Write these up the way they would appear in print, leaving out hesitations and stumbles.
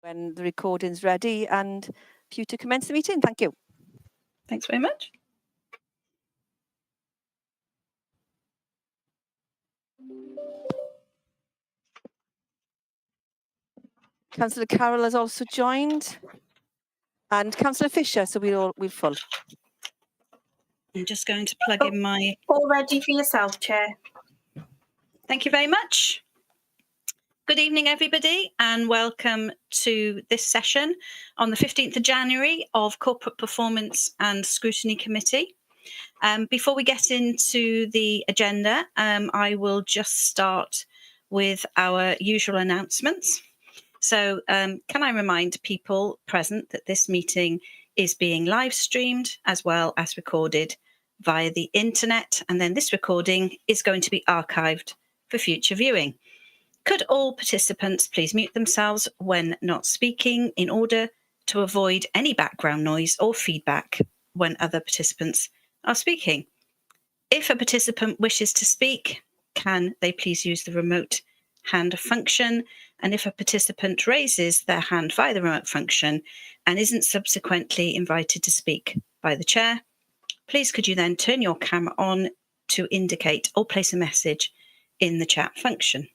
When the recording's ready and for you to commence the meeting. Thank you. Thanks very much. Councillor Carroll has also joined, and Councillor Fisher, so we're full. I'm just going to plug in my... All ready for yourself, Chair. Thank you very much. Good evening, everybody, and welcome to this session on the 15th of January of Corporate Performance and Scrutiny Committee. Before we get into the agenda, I will just start with our usual announcements. So can I remind people present that this meeting is being live streamed as well as recorded via the internet, and then this recording is going to be archived for future viewing. Could all participants please mute themselves when not speaking in order to avoid any background noise or feedback when other participants are speaking? If a participant wishes to speak, can they please use the remote hand function? And if a participant raises their hand via the remote function and isn't subsequently invited to speak by the chair, please could you then turn your camera on to indicate or place a message in the chat function.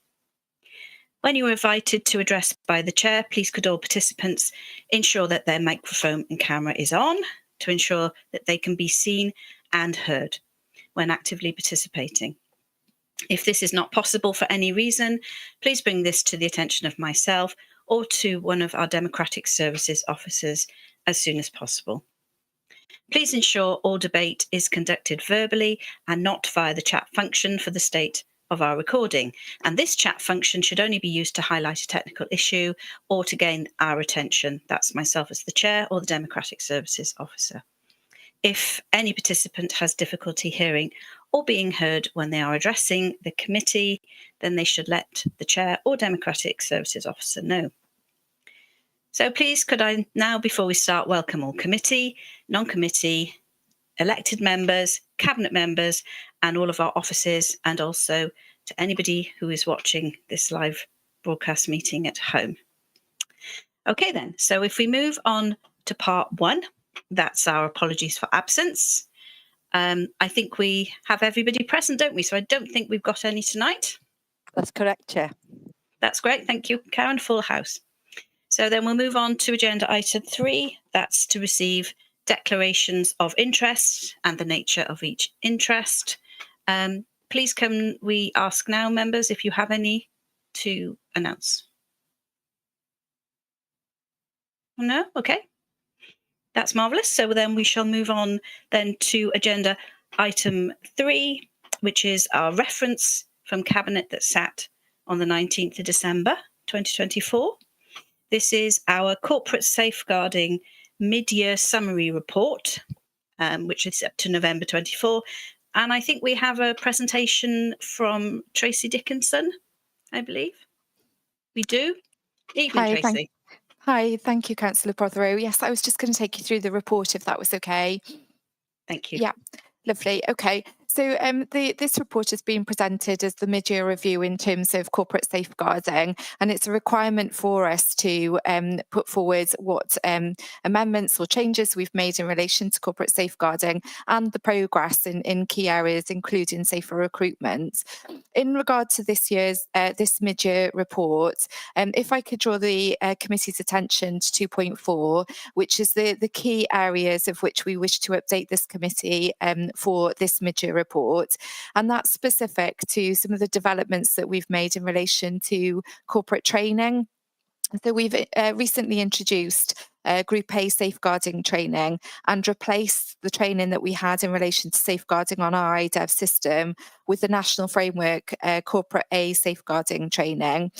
When you are invited to address by the chair, please could all participants ensure that their microphone and camera is on to ensure that they can be seen and heard when actively participating. If this is not possible for any reason, please bring this to the attention of myself or to one of our Democratic Services officers as soon as possible. Please ensure all debate is conducted verbally and not via the chat function for the state of our recording. And this chat function should only be used to highlight a technical issue or to gain our attention. That's myself as the chair or the Democratic Services officer. If any participant has difficulty hearing or being heard when they are addressing the committee, then they should let the chair or Democratic Services officer know. So please could I now, before we start, welcome all committee, non-committee, elected members, cabinet members, and all of our offices, and also to anybody who is watching this live broadcast meeting at home. Okay then, so if we move on to part one, that's our apologies for absence. I think we have everybody present, don't we? So I don't think we've got any tonight. That's correct, Chair. That's great, thank you, Karen. Full house. So then we'll move on to agenda item 3. That's to receive declarations of interest and the nature of each interest. Please can we ask now, members, if you have any to announce? No? Okay. That's marvellous. So then we shall move on then to agenda item 3, which is our reference from Cabinet that sat on the 19th of December 2024. This is our corporate safeguarding mid-year summary report, which is up to November 24. And I think we have a presentation from Tracy Dickinson, I believe. We do. Evening, Hi, Tracy. Hi, thank you, Councillor Prothero. Yes, I was just going to take you through the report, if that was okay. Thank you. Yeah, lovely. Okay. So this report has been presented as the mid-year review in terms of corporate safeguarding, and it's a requirement for us to put forward what amendments or changes we've made in relation to corporate safeguarding and the progress in key areas, including safer recruitment. In regard to this year's this mid-year report, if I could draw the committee's attention to 2.4, which is the key areas of which we wish to update this committee for this mid-year report, and that's specific to some of the developments that we've made in relation to corporate training. So we've recently introduced Group A safeguarding training and replaced the training that we had in relation to safeguarding on our IDEV system with the National Framework Corporate A safeguarding training.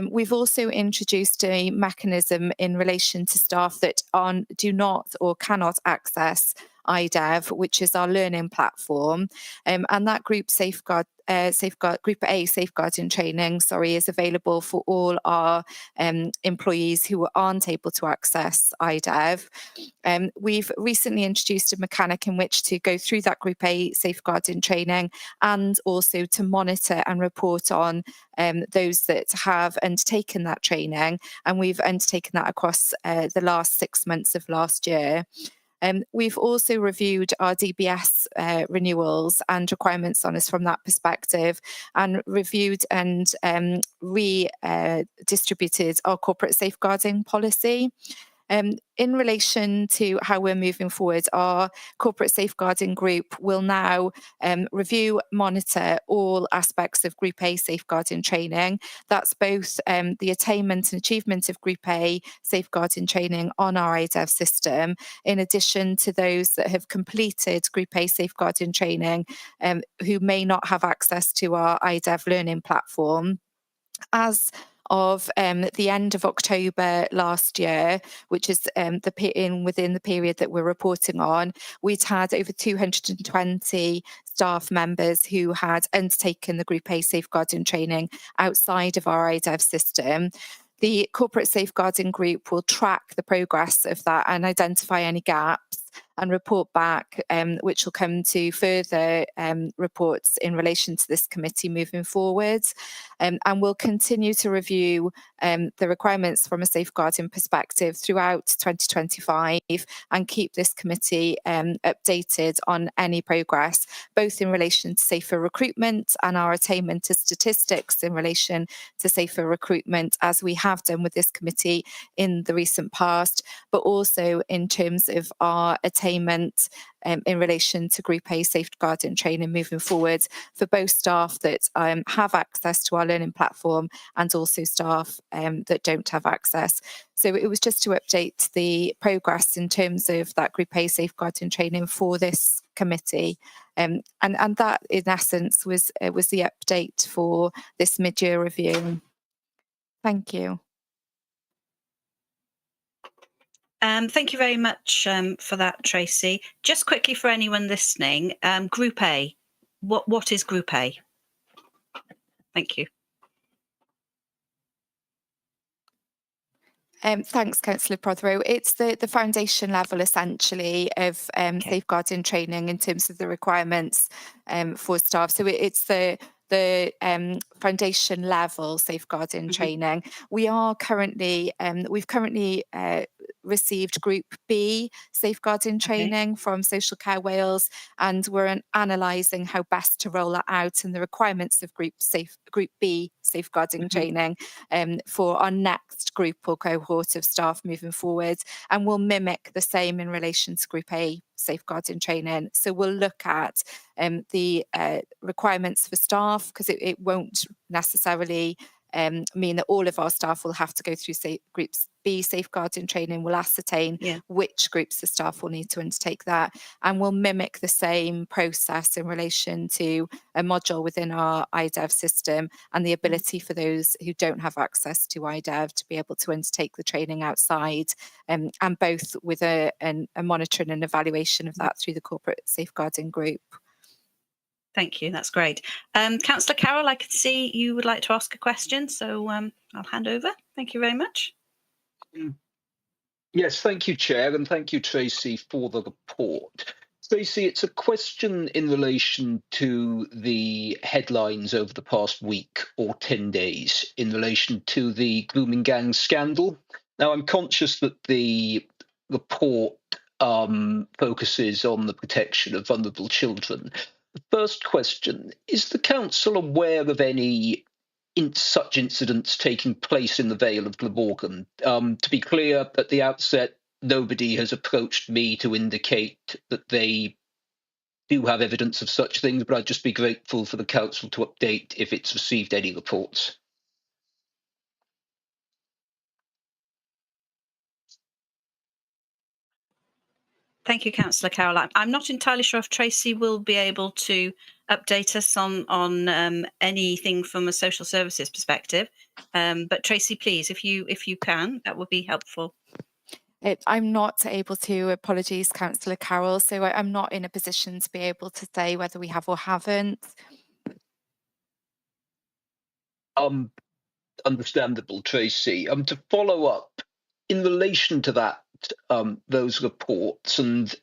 We've also introduced a mechanism in relation to staff that do not or cannot access IDEV, which is our learning platform, and that group Group A safeguarding training, is available for all our employees who aren't able to access IDEV. We've recently introduced a mechanic in which to go through that Group A safeguarding training and also to monitor and report on those that have undertaken that training. And we've undertaken that across the last 6 months of last year. We've also reviewed our DBS renewals and requirements on us from that perspective, and reviewed and redistributed our corporate safeguarding policy. In relation to how we're moving forward, our corporate safeguarding group will now review, monitor all aspects of Group A safeguarding training. That's both the attainment and achievement of Group A safeguarding training on our IDEV system, in addition to those that have completed Group A safeguarding training who may not have access to our IDEV learning platform. As of the end of October last year, which is within the period that we're reporting on, we'd had over 220 staff members who had undertaken the Group A safeguarding training outside of our IDEV system. The corporate safeguarding group will track the progress of that and identify any gaps and report back, which will come to further reports in relation to this committee moving forward. And we'll continue to review the requirements from a safeguarding perspective throughout 2025 and keep this committee updated on any progress, both in relation to safer recruitment and our attainment of statistics in relation to safer recruitment, as we have done with this committee in the recent past, but also in terms of our attainment in relation to Group A safeguarding training moving forward for both staff that have access to our learning platform and also staff that don't have access. So it was just to update the progress in terms of that Group A safeguarding training for this committee. And that, in essence, was the update for this mid-year review. Thank you. Thank you very much for that, Tracy. Just quickly for anyone listening, Group A, what is Group A? Thank you. Thanks, Councillor Prothero. It's the foundation level, essentially, of safeguarding training in terms of the requirements for staff. So it's the foundation level safeguarding training. We've currently received Group B safeguarding training from Social Care Wales, and we're analysing how best to roll that out and the requirements of Group B safeguarding training for our next group or cohort of staff moving forward, and we'll mimic the same in relation to Group A safeguarding training. So we'll look at the requirements for staff, because it won't necessarily mean that all of our staff will have to go through Group B safeguarding training. We'll ascertain which groups of staff will need to undertake that, and we'll mimic the same process in relation to a module within our IDEV system and the ability for those who don't have access to IDEV to be able to undertake the training outside, and both with a monitoring and evaluation of that through the corporate safeguarding group. Thank you. That's great. Councillor Carroll, I can see you would like to ask a question, so I'll hand over. Thank you very much. Yes, thank you, Chair, and thank you, Tracy, for the report. Tracy, it's a question in relation to the headlines over the past week or 10 days in relation to the grooming gang scandal. Now, I'm conscious that the report focuses on the protection of vulnerable children. The first question, is the Council aware of any such incidents taking place in the Vale of Glamorgan? To be clear, at the outset, nobody has approached me to indicate that they do have evidence of such things, but I'd just be grateful for the Council to update if it's received any reports. Thank you, Councillor Carroll. I'm not entirely sure if Tracy will be able to update us on anything from a social services perspective. But Tracy, please, if you can, that would be helpful. I'm not able to. Apologies, Councillor Carroll. So I'm not in a position to be able to say whether we have or haven't. Understandable, Tracy. To follow up in relation to that, those reports, and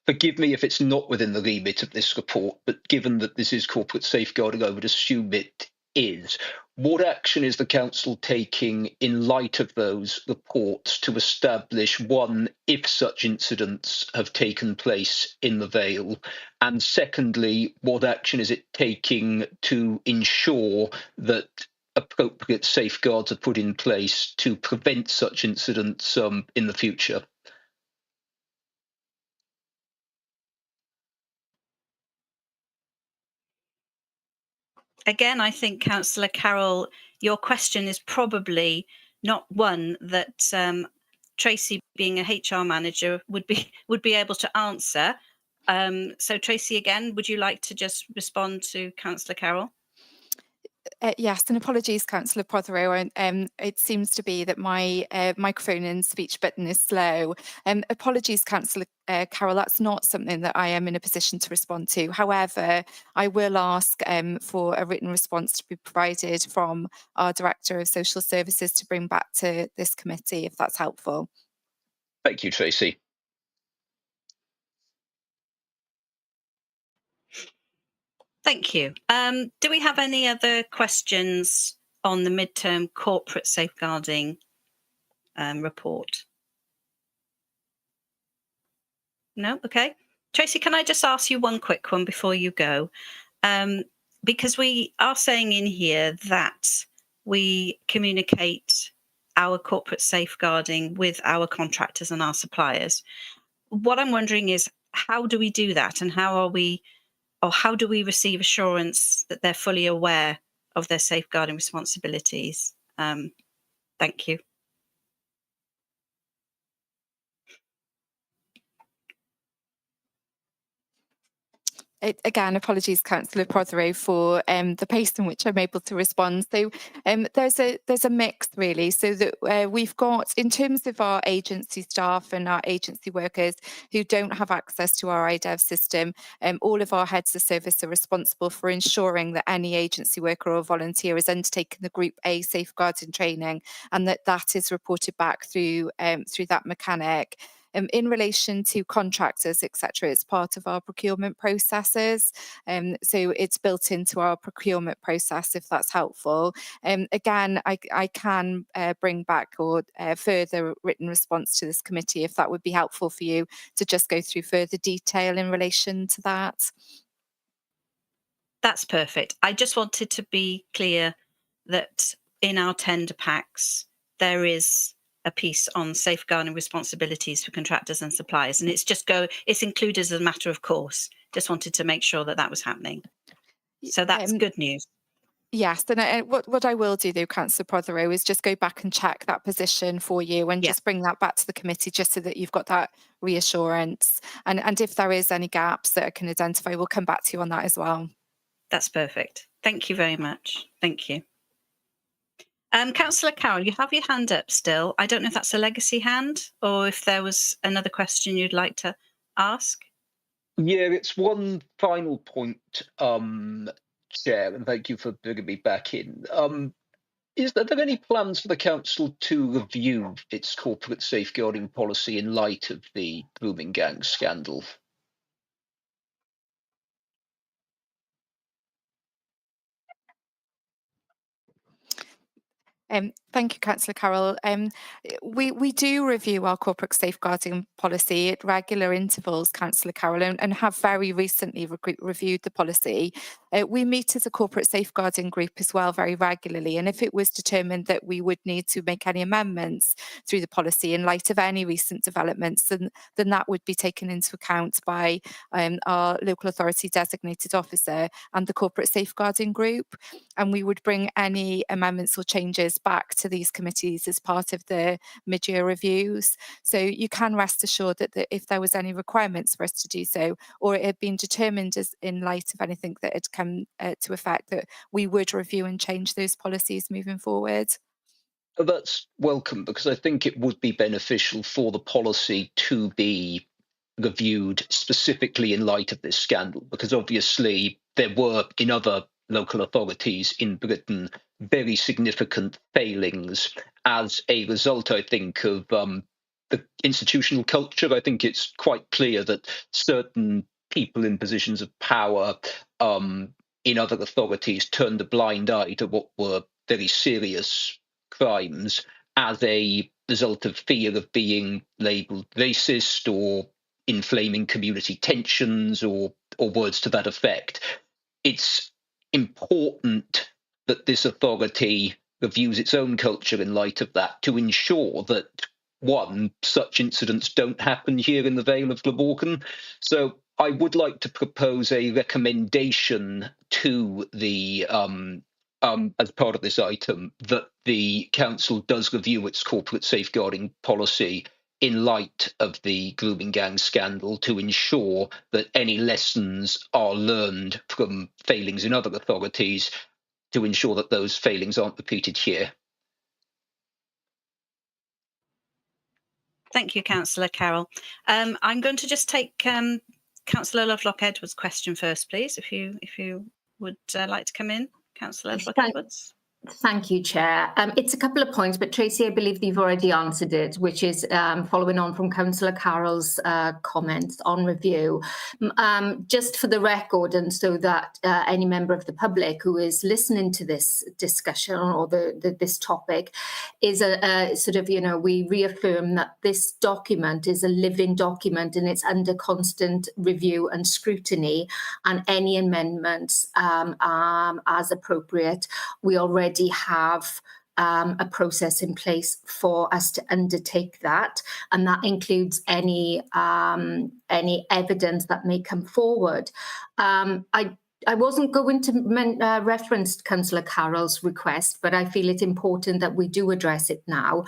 forgive me if it's not within the remit of this report, but given that this is corporate safeguarding, I would assume it is. What action is the council taking in light of those reports to establish, one, if such incidents have taken place in the Vale, and secondly, what action is it taking to ensure that appropriate safeguards are put in place to prevent such incidents in the future? Again, I think, Councillor Carroll, your question is probably not one that Tracy, being a HR manager, would be able to answer. So, Tracy, again, would you like to just respond to Councillor Carroll? Yes, and apologies, Councillor Prothero. It seems to be that my microphone and speech button is slow. Apologies, Councillor Carroll, that's not something that I am in a position to respond to. However, I will ask for a written response to be provided from our Director of Social Services to bring back to this committee, if that's helpful. Thank you, Tracy. Thank you. Do we have any other questions on the midterm corporate safeguarding report? No? Okay. Tracy, can I just ask you one quick one before you go? Because we are saying in here that we communicate our corporate safeguarding with our contractors and our suppliers. What I'm wondering is, how do we do that, and how do we receive assurance that they're fully aware of their safeguarding responsibilities? Thank you. Again, apologies, Councillor Prothero, for the pace in which I'm able to respond. So there's a mix, really. So that we've got, in terms of our agency staff and our agency workers who don't have access to our IDEV system, all of our heads of service are responsible for ensuring that any agency worker or volunteer has undertaken the Group A safeguarding training, and that is reported back through that mechanic. In relation to contractors, etc., it's part of our procurement processes. So it's built into our procurement process, if that's helpful. Again, I can bring back or further written response to this committee if that would be helpful for you to just go through further detail in relation to that. That's perfect. I just wanted to be clear that in our tender packs, there is a piece on safeguarding responsibilities for contractors and suppliers, and it's included as a matter of course. Just wanted to make sure that was happening. So that's good news. Yes, and what I will do, though, Councillor Prothero, is just go back and check that position for you and just bring that back to the committee, just so that you've got that reassurance. And if there is any gaps that I can identify, we'll come back to you on that as well. That's perfect. Thank you very much. Thank you. Councillor Carroll, you have your hand up still. I don't know if that's a legacy hand or if there was another question you'd like to ask. Yeah, it's one final point, Chair, and thank you for bringing me back in. Are there any plans for the council to review its corporate safeguarding policy in light of the grooming gang scandal? Thank you, Councillor Carroll. We do review our corporate safeguarding policy at regular intervals, Councillor Carroll, and have very recently reviewed the policy. We meet as a corporate safeguarding group as well very regularly, and if it was determined that we would need to make any amendments through the policy in light of any recent developments, then that would be taken into account by our local authority designated officer and the corporate safeguarding group, and we would bring any amendments or changes back to these committees as part of the mid-year reviews. So you can rest assured that if there was any requirements for us to do so, or it had been determined as in light of anything that had come to effect, that we would review and change those policies moving forward. That's welcome, because I think it would be beneficial for the policy to be reviewed specifically in light of this scandal, because obviously there were in other local authorities in Britain very significant failings as a result, I think, of the institutional culture. I think it's quite clear that certain people in positions of power in other authorities turned a blind eye to what were very serious crimes as a result of fear of being labelled racist or inflaming community tensions or words to that effect. It's important that this authority reviews its own culture in light of that to ensure that, one, such incidents don't happen here in the Vale of Glamorgan. So I would like to propose a recommendation to the as part of this item, that the council does review its corporate safeguarding policy in light of the grooming gang scandal to ensure that any lessons are learned from failings in other authorities to ensure that those failings aren't repeated here. Thank you, Councillor Carroll. I'm going to just take Councillor Lovelock-Edwards' question first, please, if you would like to come in, Councillor Lovelock-Edwards. Thank you, Chair. It's a couple of points, but Tracy, I believe you've already answered it, which is following on from Councillor Carroll's comments on review. Just for the record, and so that any member of the public who is listening to this discussion or this topic is a sort of, we reaffirm that this document is a living document and it's under constant review and scrutiny, and any amendments as appropriate. We already have a process in place for us to undertake that, and that includes any evidence that may come forward. I wasn't going to reference Councillor Carroll's request, but I feel it's important that we do address it now.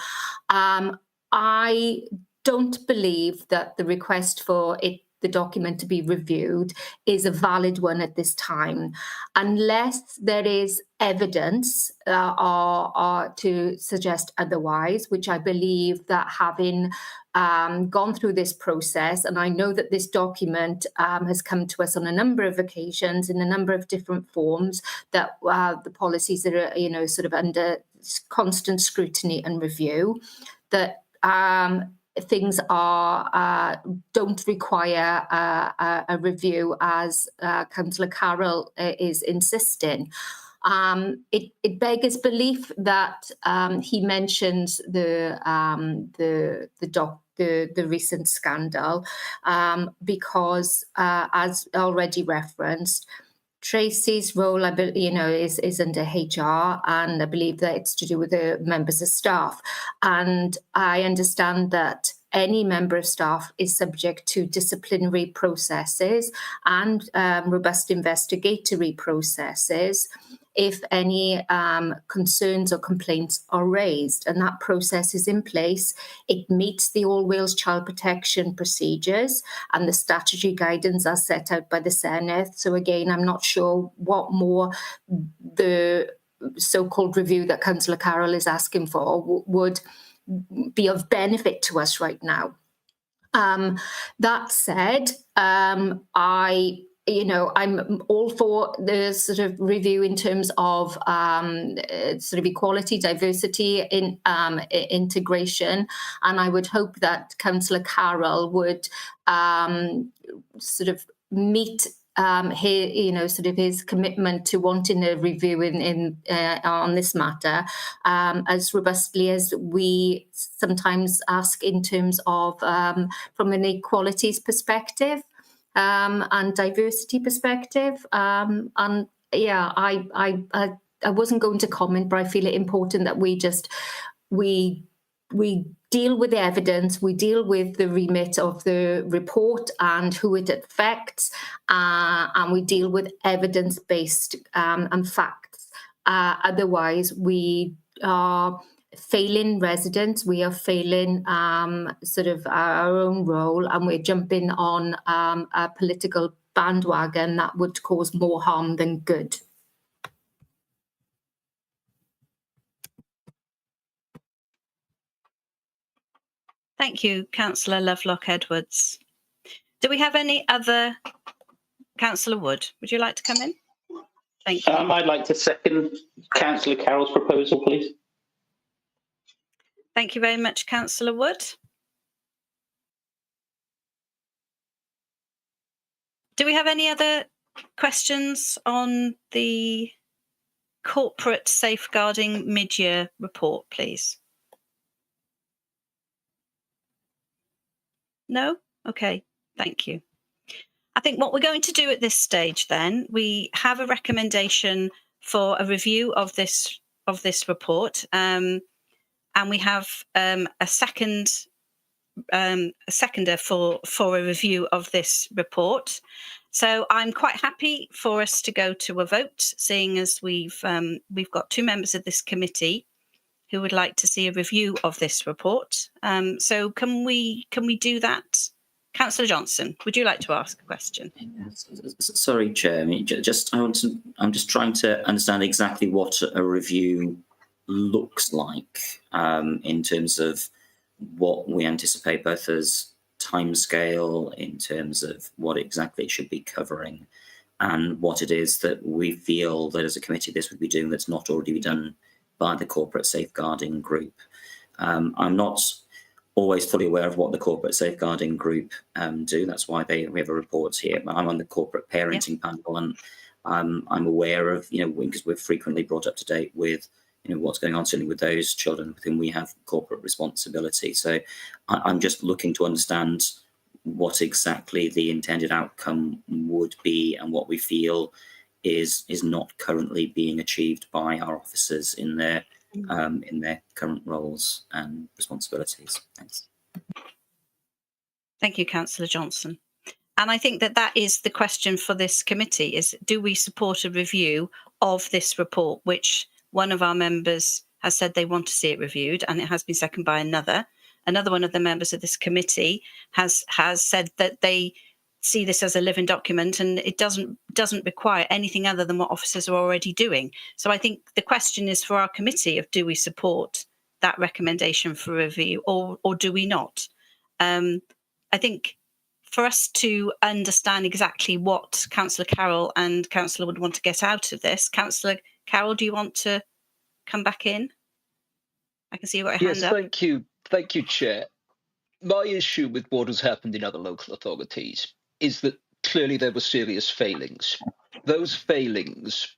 I don't believe that the request for the document to be reviewed is a valid one at this time, unless there is evidence or to suggest otherwise, which I believe that having gone through this process, and I know that this document has come to us on a number of occasions in a number of different forms, that the policies that are, sort of under constant scrutiny and review, that things don't require a review, as Councillor Carroll is insisting. It beggars belief that he mentions the recent scandal because, as already referenced, Tracy's role, is under HR, and I believe that it's to do with the members of staff. And I understand that any member of staff is subject to disciplinary processes and robust investigatory processes if any concerns or complaints are raised, and that process is in place. It meets the All Wales Child Protection procedures, and the statutory guidance are set out by the Senedd. So again, I'm not sure what more the so-called review that Councillor Carroll is asking for would be of benefit to us right now. That said, I'm all for the sort of review in terms of sort of equality, diversity, in integration, and I would hope that Councillor Carroll would sort of meet his commitment to wanting a review on this matter as robustly as we sometimes ask in terms of from an equalities perspective and diversity perspective. I wasn't going to comment, but I feel it important that we deal with the evidence, we deal with the remit of the report and who it affects, and we deal with evidence-based and facts. Otherwise, we are failing residents, we are failing sort of our own role, and we're jumping on a political bandwagon that would cause more harm than good. Thank you, Councillor Lovelock-Edwards. Do we have any other? Councillor Wood, would you like to come in? Thank you. I'd like to second Councillor Carroll's proposal, please. Thank you very much, Councillor Wood. Do we have any other questions on the corporate safeguarding mid-year report, please? No? Okay, thank you. I think what we're going to do at this stage then, we have a recommendation for a review of this report, and we have a seconder for a review of this report. So I'm quite happy for us to go to a vote, seeing as we've got two members of this committee who would like to see a review of this report. So can we do that? Councillor Johnson, would you like to ask a question? Sorry, Chair. I mean, I'm just trying to understand exactly what a review looks like in terms of what we anticipate, both as timescale, in terms of what exactly it should be covering, and what it is that we feel that as a committee this would be doing that's not already been done by the corporate safeguarding group. I'm not always fully aware of what the corporate safeguarding group do. That's why we have a report here. I'm on the corporate parenting panel, and I'm aware of, because we're frequently brought up to date with, what's going on certainly with those children with whom we have corporate responsibility. So I'm just looking to understand what exactly the intended outcome would be and what we feel is not currently being achieved by our officers in their current roles and responsibilities. Thanks. Thank you, Councillor Johnson. And I think that is the question for this committee, is do we support a review of this report, which one of our members has said they want to see it reviewed, and it has been seconded by another. Another one of the members of this committee has said that they see this as a living document and it doesn't require anything other than what officers are already doing. So I think the question is for our committee of, do we support that recommendation for review or do we not? I think for us to understand exactly what Councillor Carroll and Councillor would want to get out of this, Councillor Carroll, do you want to come back in? I can see you've got your hand up. Yes, thank you, Chair. My issue with what has happened in other local authorities is that clearly there were serious failings. Those failings,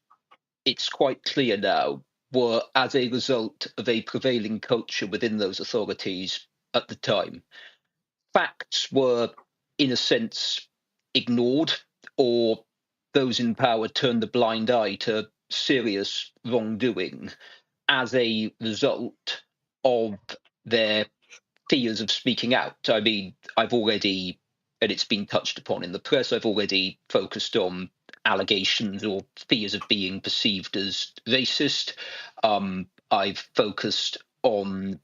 it's quite clear now, were as a result of a prevailing culture within those authorities at the time. Facts were, in a sense, ignored, or those in power turned a blind eye to serious wrongdoing as a result of their fears of speaking out. I mean, I've already, and it's been touched upon in the press, I've already focused on allegations or fears of being perceived as racist. I've focused on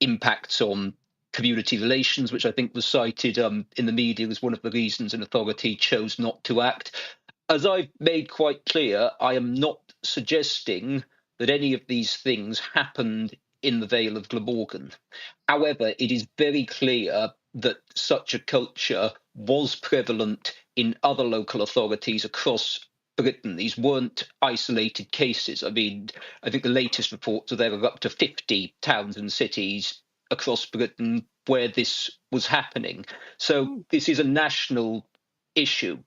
impacts on community relations, which I think was cited in the media as one of the reasons an authority chose not to act. As I've made quite clear, I am not suggesting that any of these things happened in the Vale of Glamorgan. However, it is very clear that such a culture was prevalent in other local authorities across Britain. These weren't isolated cases. I mean, I think the latest reports are there are up to 50 towns and cities across Britain where this was happening. So this is a national issue.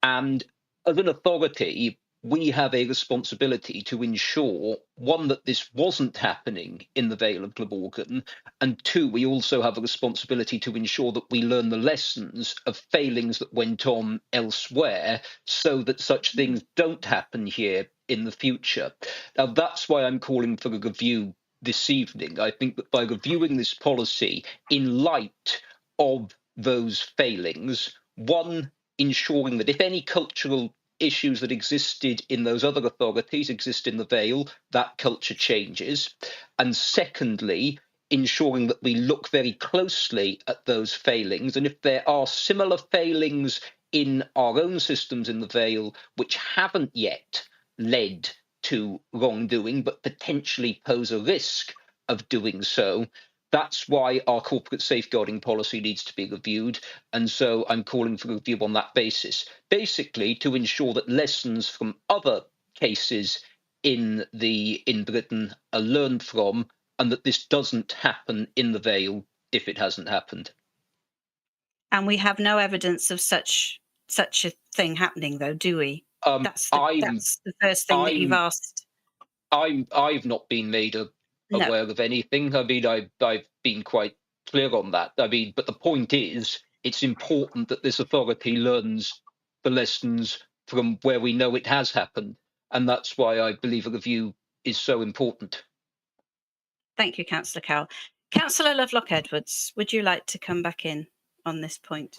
And as an authority, we have a responsibility to ensure, one, that this wasn't happening in the Vale of Glamorgan, and two, we also have a responsibility to ensure that we learn the lessons of failings that went on elsewhere so that such things don't happen here in the future. Now, that's why I'm calling for a review this evening. I think that by reviewing this policy in light of those failings, one, ensuring that if any cultural issues that existed in those other authorities exist in the Vale, that culture changes. And secondly, ensuring that we look very closely at those failings. And if there are similar failings in our own systems in the Vale, which haven't yet led to wrongdoing, but potentially pose a risk of doing so, That's why our corporate safeguarding policy needs to be reviewed. And so I'm calling for a review on that basis, basically to ensure that lessons from other cases in Britain are learned from, and that this doesn't happen in the Vale if it hasn't happened. And we have no evidence of such a thing happening, though, do we? That's the first thing that you've asked. I've not been made aware of anything. I mean, I've been quite clear on that. I mean, but the point is, it's important that this authority learns the lessons from where we know it has happened, and that's why I believe a review is so important. Thank you, Councillor Carroll. Councillor Lovelock-Edwards, would you like to come back in on this point?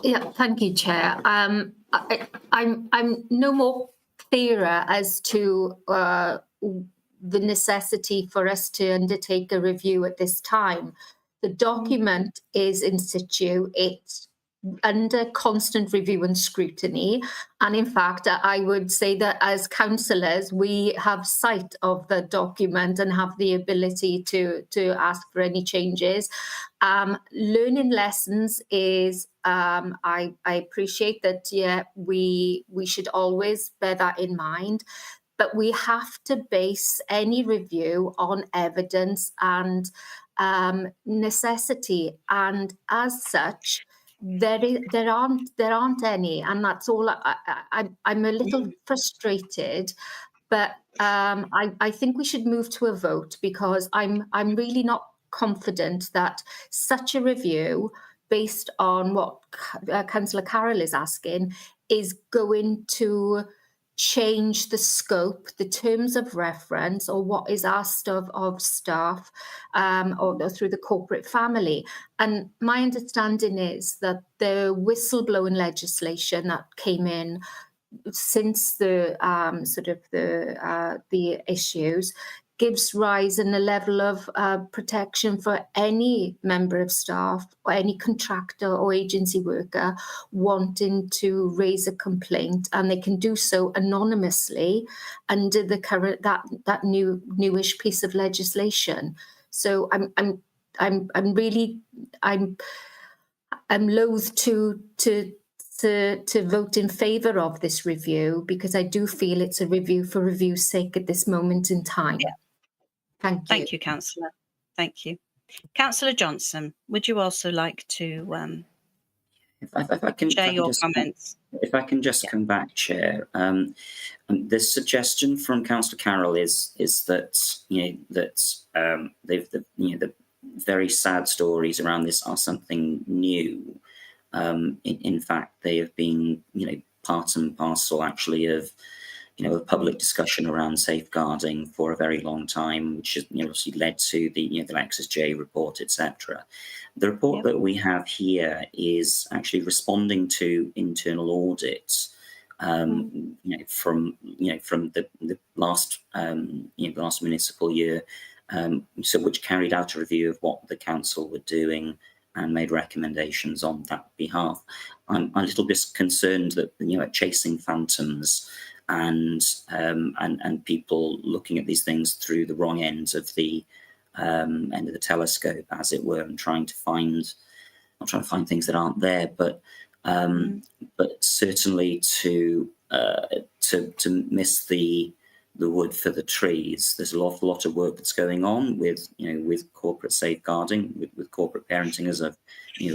Yeah, thank you, Chair. I'm no more clearer as to the necessity for us to undertake a review at this time. The document is in situ. It's under constant review and scrutiny. And in fact, I would say that as councillors, we have sight of the document and have the ability to ask for any changes. Learning lessons is, I appreciate that, yeah, we should always bear that in mind, but we have to base any review on evidence and necessity. And as such, there aren't any, and that's all. I'm a little frustrated, but I think we should move to a vote, because I'm really not confident that such a review, based on what Councillor Carroll is asking, is going to change the scope, the terms of reference, or what is asked of staff or through the corporate family. And my understanding is that the whistleblowing legislation that came in since the the issues gives rise in a level of protection for any member of staff or any contractor or agency worker wanting to raise a complaint, and they can do so anonymously under the current that newish piece of legislation. So I'm loath to vote in favour of this review, because I do feel it's a review for review's sake at this moment in time. Yeah. Thank you. Thank you, Councillor. Thank you. Councillor Johnson, would you also like to share your comments? If I can just come back, Chair. The suggestion from Councillor Carroll is that the very sad stories around this are something new. In fact, they have been part and parcel actually of a public discussion around safeguarding for a very long time, which has obviously led to the Lexis J report, etc. The report that we have here is actually responding to internal audits from the last last municipal year, so which carried out a review of what the council were doing and made recommendations on that behalf. I'm a little bit concerned that chasing phantoms and people looking at these things through the wrong end of the telescope, as it were, and not trying to find things that aren't there, but certainly to miss the wood for the trees. There's a lot of work that's going on with corporate safeguarding, with corporate parenting, as I've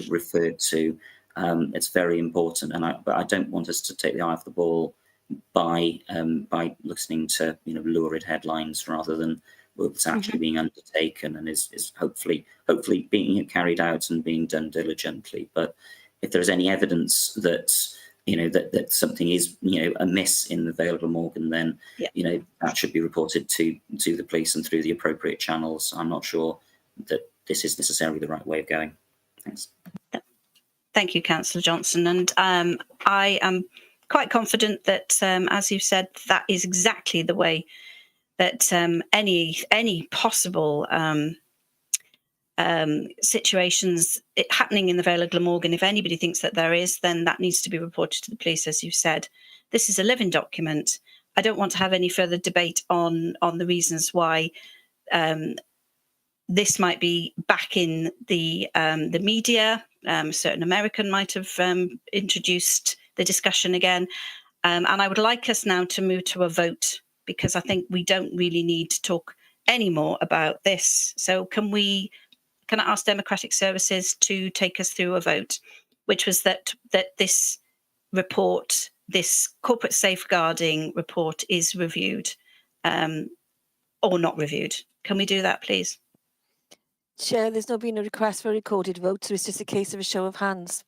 referred to. It's very important, but I don't want us to take the eye off the ball by listening to lurid headlines rather than work that's actually being undertaken and is hopefully being carried out and being done diligently. But if there's any evidence that that something is amiss in the Vale of Glamorgan, then that should be reported to the police and through the appropriate channels. I'm not sure that this is necessarily the right way of going. Thanks. Thank you, Councillor Johnson. And I am quite confident that, as you've said, that is exactly the way that any possible situations happening in the Vale of Glamorgan, if anybody thinks that there is, then that needs to be reported to the police, as you've said. This is a living document. I don't want to have any further debate on the reasons why this might be back in the media. A certain American might have introduced the discussion again. And I would like us now to move to a vote, because I think we don't really need to talk anymore about this. So can I ask Democratic Services to take us through a vote, which was that this report, this corporate safeguarding report, is reviewed or not reviewed. Can we do that, please? Chair, there's not been a request for a recorded vote, so it's just a case of a show of hands.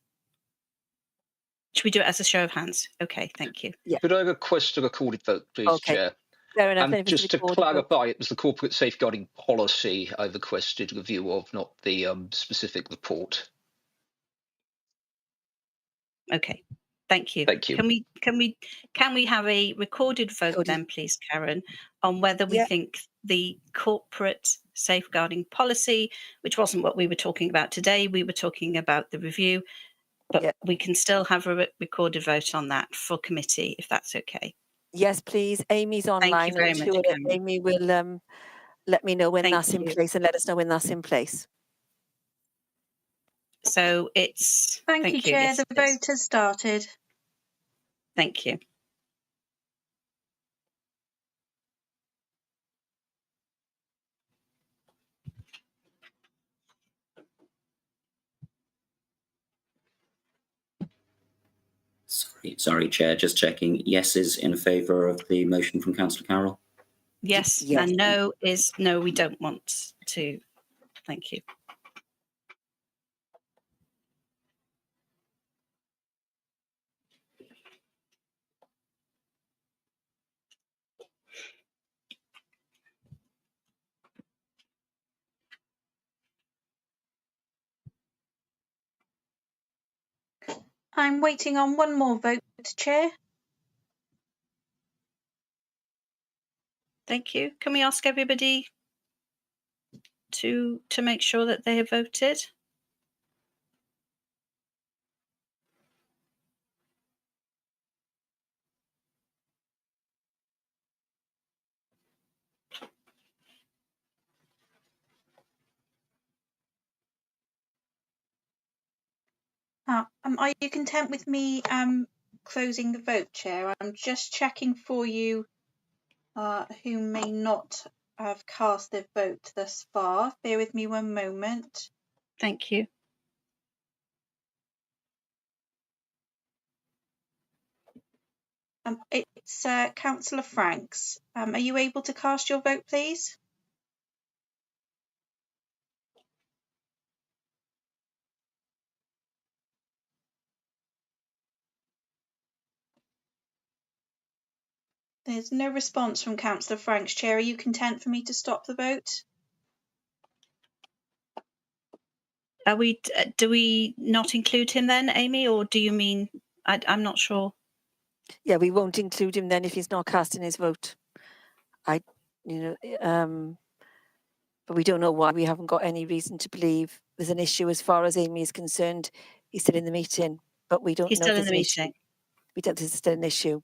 Should we do it as a show of hands? Okay, thank you. Could I request a recorded vote, please, Okay. Chair? Fair enough. And just to clarify, it was the corporate safeguarding policy I requested review of, not the specific report. Okay, thank you. Thank you. Can we have a recorded vote then, please, Karen, on whether we think the corporate safeguarding policy, which wasn't what we were talking about today, we were talking about the review, but we can still have a recorded vote on that for committee, if that's okay. Yes, please. Amy's online. Thank you very much, sure Karen. Amy will let me know when that's in place, and let us know when that's in place. So it's... Thank you, Chair. Yes, the vote has started. Thank you. Sorry, Chair, just checking. Yes is in favour of the motion from Councillor Carroll? Yes, and no is no, we don't want to. Thank you. I'm waiting on one more vote, Chair. Thank you. Can we ask everybody to make sure that they have voted? Are you content with me closing the vote, Chair? I'm just checking for you who may not have cast their vote thus far. Bear with me one moment. Thank you. It's Councillor Franks. Are you able to cast your vote, please? There's no response from Councillor Franks. Chair, are you content for me to stop the vote? Are we? Do we not include him then, Amy, or do you mean? I'm not sure. Yeah, we won't include him then if he's not casting his vote. But we don't know why. We haven't got any reason to believe there's an issue as far as Amy is concerned. He's still in the meeting, but we don't know. He's still in the meeting. We don't think there's still an issue.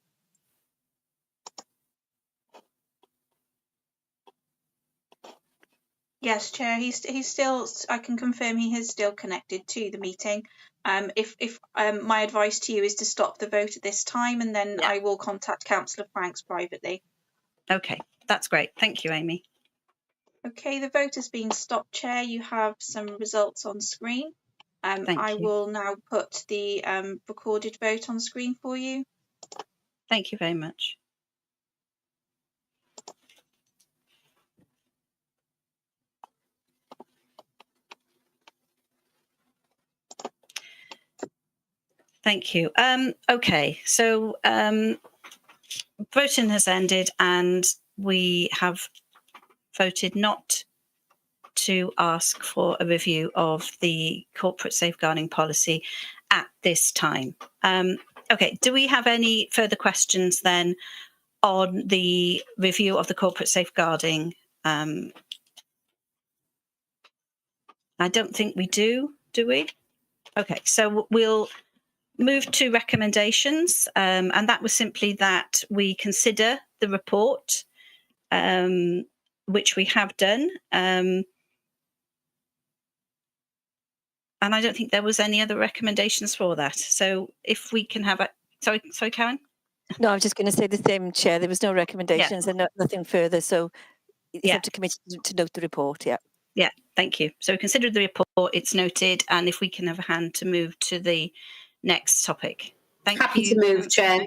Yes, Chair. He's still. I can confirm he is still connected to the meeting. If my advice to you is to stop the vote at this time, and then I will contact Councillor Franks privately. Okay, that's great. Thank you, Amy. Okay, the vote has been stopped, Chair. You have some results on screen. I will now put the recorded vote on screen for you. Thank you very much. Thank you. Okay, so voting has ended and we have voted not to ask for a review of the corporate safeguarding policy at this time. Okay, do we have any further questions then on the review of the corporate safeguarding? I don't think we do we? Okay, so we'll move to recommendations, and that was simply that we consider the report, which we have done, And I don't think there was any other recommendations for that. So if we can have a, sorry, Karen? No, I was just going to say the same, Chair. There was no recommendations and nothing further. So it's up to committee to note the report. Yeah. Yeah, thank you. So consider the report, it's noted, and if we can have a hand to move to the next topic. Thank you. Happy to move, Chair.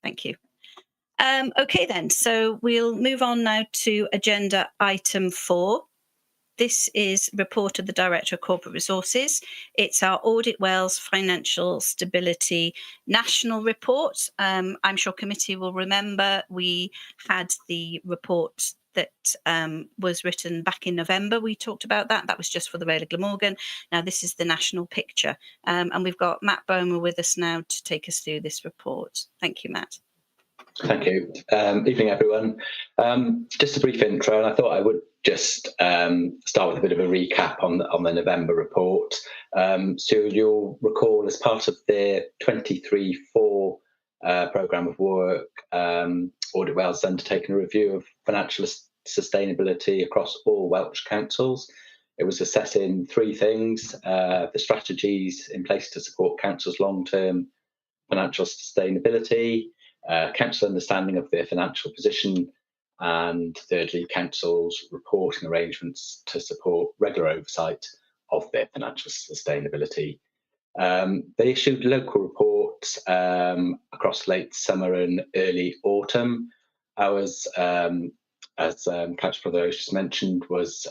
Thank you. Okay then, so we'll move on now to agenda item 4. This is report of the Director of Corporate Resources. It's our Audit Wales Financial Stability National Report. I'm sure committee will remember we had the report that was written back in November. We talked about that. That was just for the Vale of Glamorgan. Now this is the national picture. And we've got Matt Bomer with us now to take us through this report. Thank you, Matt. Thank you. Evening, everyone. Just a brief intro, and I thought I would just start with a bit of a recap on the November report. So you'll recall, as part of the 23-4 programme of work, Audit Wales has undertaken a review of financial sustainability across all Welsh councils. It was assessing 3 things: the strategies in place to support councils' long-term financial sustainability, council understanding of their financial position, and thirdly, council's reporting arrangements to support regular oversight of their financial sustainability. They issued local reports across late summer and early autumn. Ours, as Councillor Brother just mentioned, was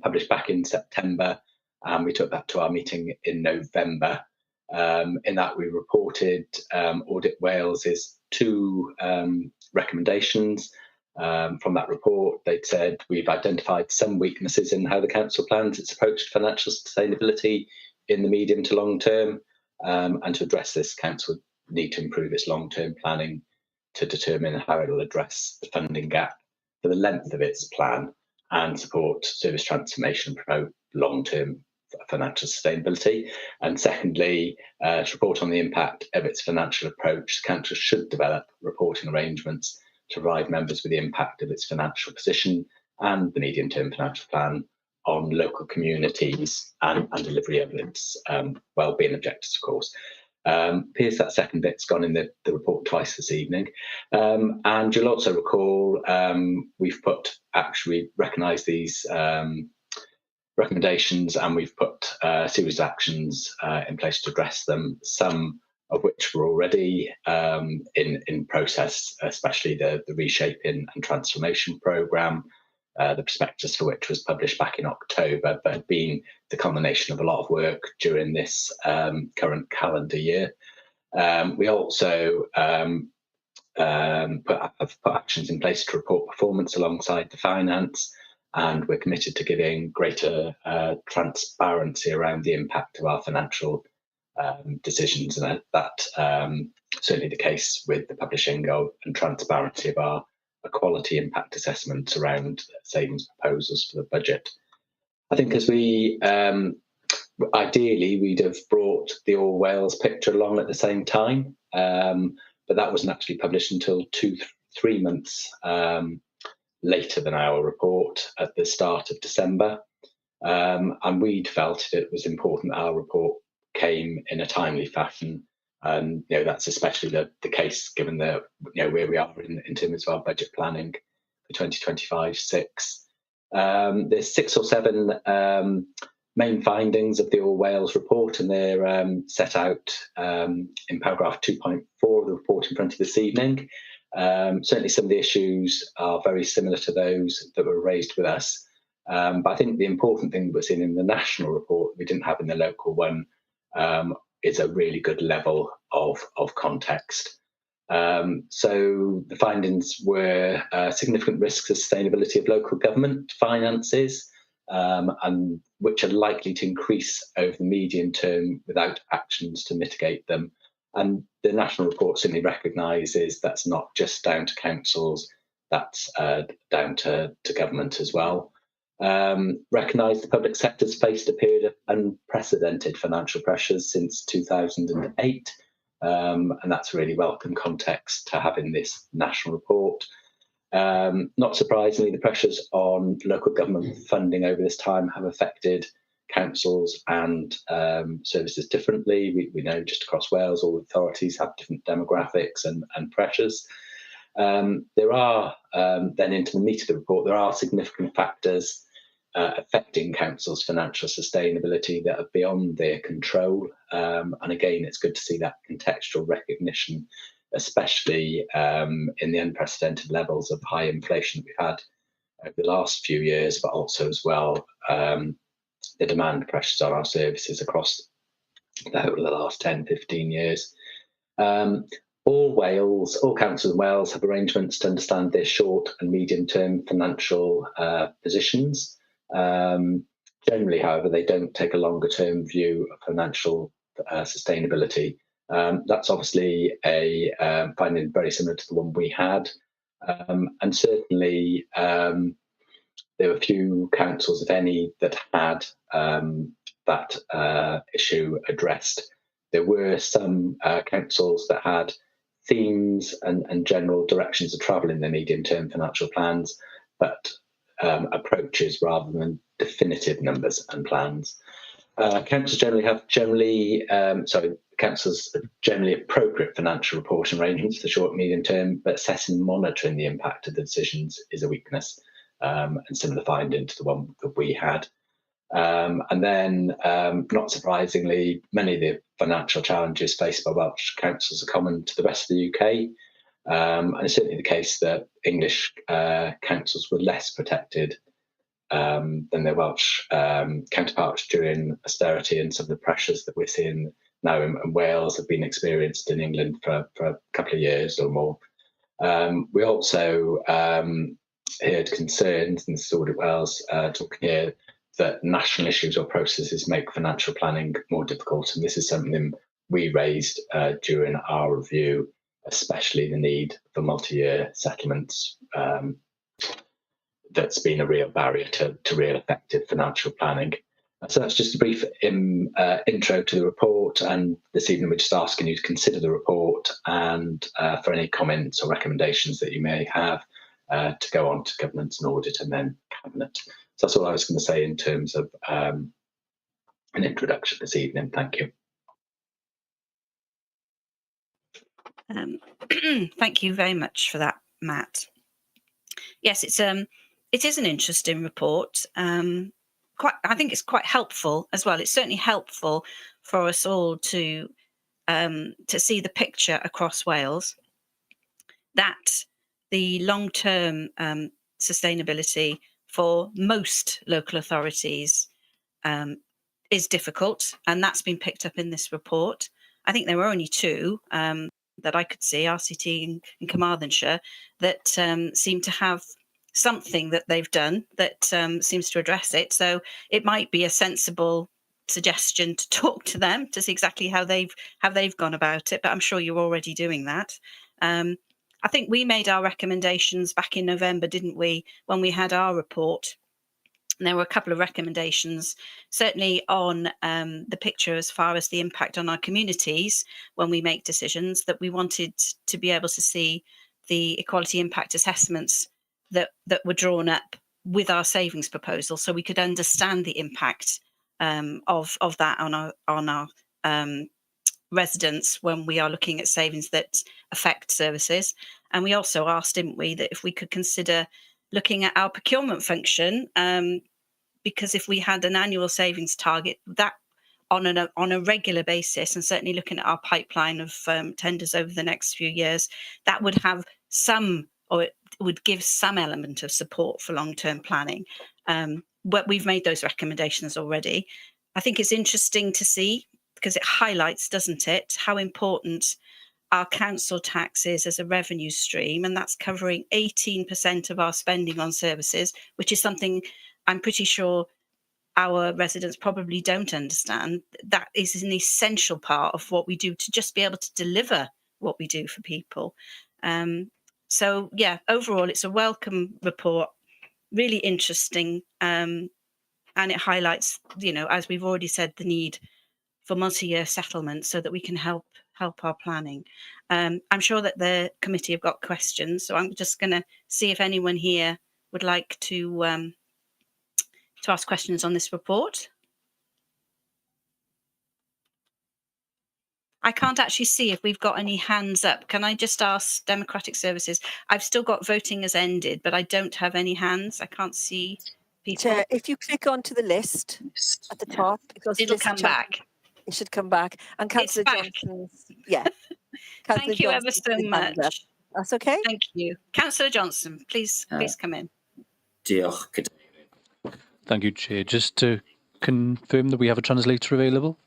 published back in September, and we took that to our meeting in November. In that, we reported Audit Wales's 2 recommendations. From that report, they'd said we've identified some weaknesses in how the council plans its approach to financial sustainability in the medium to long term, and to address this, council would need to improve its long-term planning to determine how it will address the funding gap for the length of its plan and support service transformation and promote long-term financial sustainability. And secondly, to report on the impact of its financial approach, the council should develop reporting arrangements to provide members with the impact of its financial position and the medium-term financial plan on local communities and delivery of its wellbeing objectives, of course. Here's that second bit's gone in the report twice this evening. And you'll also recall we've actually recognised these recommendations, and we've put a series of actions in place to address them, some of which were already in process, especially the reshaping and transformation programme, the prospectus for which was published back in October, but had been the culmination of a lot of work during this current calendar year. We also have put actions in place to report performance alongside the finance, and we're committed to giving greater transparency around the impact of our financial decisions, and that's certainly the case with the publishing of and transparency of our quality impact assessments around savings proposals for the budget. I think as we ideally we'd have brought the All Wales picture along at the same time, but that wasn't actually published until 2-3 months later than our report at the start of December, and we'd felt it was important that our report came in a timely fashion, and that's especially the case given the where we are in terms of our budget planning for 2025-6. There's 6 or 7 main findings of the All Wales report, and they're set out in paragraph 2.4 of the report in front of this evening. Certainly some of the issues are very similar to those that were raised with us, but I think the important thing that was in the national report we didn't have in the local one is a really good level of context. So the findings were significant risks of sustainability of local government finances, and which are likely to increase over the medium term without actions to mitigate them. And the national report simply recognises that's not just down to councils, that's down to government as well. Recognise the public sector's faced a period of unprecedented financial pressures since 2008, and that's a really welcome context to have in this national report. Not surprisingly, the pressures on local government funding over this time have affected councils and services differently. We know just across Wales, all authorities have different demographics and pressures. There are, then into the meat of the report, there are significant factors affecting councils' financial sustainability that are beyond their control. And again, it's good to see that contextual recognition, especially in the unprecedented levels of high inflation we've had over the last few years, but also as well the demand pressures on our services across the whole of the last 10, 15 years. All councils in Wales have arrangements to understand their short and medium-term financial positions. Generally, however, they don't take a longer-term view of financial sustainability. That's obviously a finding very similar to the one we had. And certainly, there were few councils, if any, that had that issue addressed. There were some councils that had themes and general directions of travel in their medium-term financial plans, but approaches rather than definitive numbers and plans. Councils have generally appropriate financial reporting arrangements for the short and medium term, but assessing and monitoring the impact of the decisions is a weakness, and similar finding to the one that we had. And then, not surprisingly, many of the financial challenges faced by Welsh councils are common to the rest of the UK. And it's certainly the case that English councils were less protected than their Welsh counterparts during austerity, and some of the pressures that we're seeing now in Wales have been experienced in England for a couple of years or more. We also heard concerns, and this is Audit Wales talking here, that national issues or processes make financial planning more difficult, and this is something we raised during our review, especially the need for multi-year settlements. That's been a real barrier to real effective financial planning. So that's just a brief intro to the report, and this evening we're just asking you to consider the report and for any comments or recommendations that you may have to go on to governance and audit and then cabinet. So that's all I was going to say in terms of an introduction this evening. Thank you. Thank you very much for that, Matt. Yes, it is an interesting report. I think it's quite helpful as well. It's certainly helpful for us all to see the picture across Wales, that the long-term sustainability for most local authorities is difficult, and that's been picked up in this report. I think there were only two that I could see, RCT and Carmarthenshire, that seem to have something that they've done that seems to address it. So it might be a sensible suggestion to talk to them to see exactly how they've gone about it. But I'm sure you're already doing that. I think we made our recommendations back in November, didn't we, when we had our report? And there were a couple of recommendations, certainly on the picture as far as the impact on our communities when we make decisions, that we wanted to be able to see the equality impact assessments that were drawn up with our savings proposal, so we could understand the impact of that on our residents when we are looking at savings that affect services. And we also asked, didn't we, that if we could consider looking at our procurement function, because if we had an annual savings target, that on a regular basis, and certainly looking at our pipeline of tenders over the next few years, that would have some, or it would give some element of support for long-term planning. But we've made those recommendations already. I think it's interesting to see, because it highlights, doesn't it, how important our council tax is as a revenue stream, and that's covering 18% of our spending on services, which is something I'm pretty sure our residents probably don't understand. That is an essential part of what we do to just be able to deliver what we do for people. So yeah, overall, it's a welcome report, really interesting, and it highlights, as we've already said, the need for multi-year settlement so that we can help our planning. I'm sure that the committee have got questions, so I'm just going to see if anyone here would like to ask questions on this report. I can't actually see if we've got any hands up. Can I just ask Democratic Services? I've still got voting has ended, but I don't have any hands. I can't see people. Chair, if you click onto the list at the Yeah. top, because It'll this come chat- back. It should come back. And Councillor back. Johnson's, yeah. Councillor Thank you ever Johnson's so hand up. much. That's okay. Thank you. Councillor Johnson, please come in. Diolch, Cadeirydd. Thank you, Chair. Just to confirm that we have a translator available?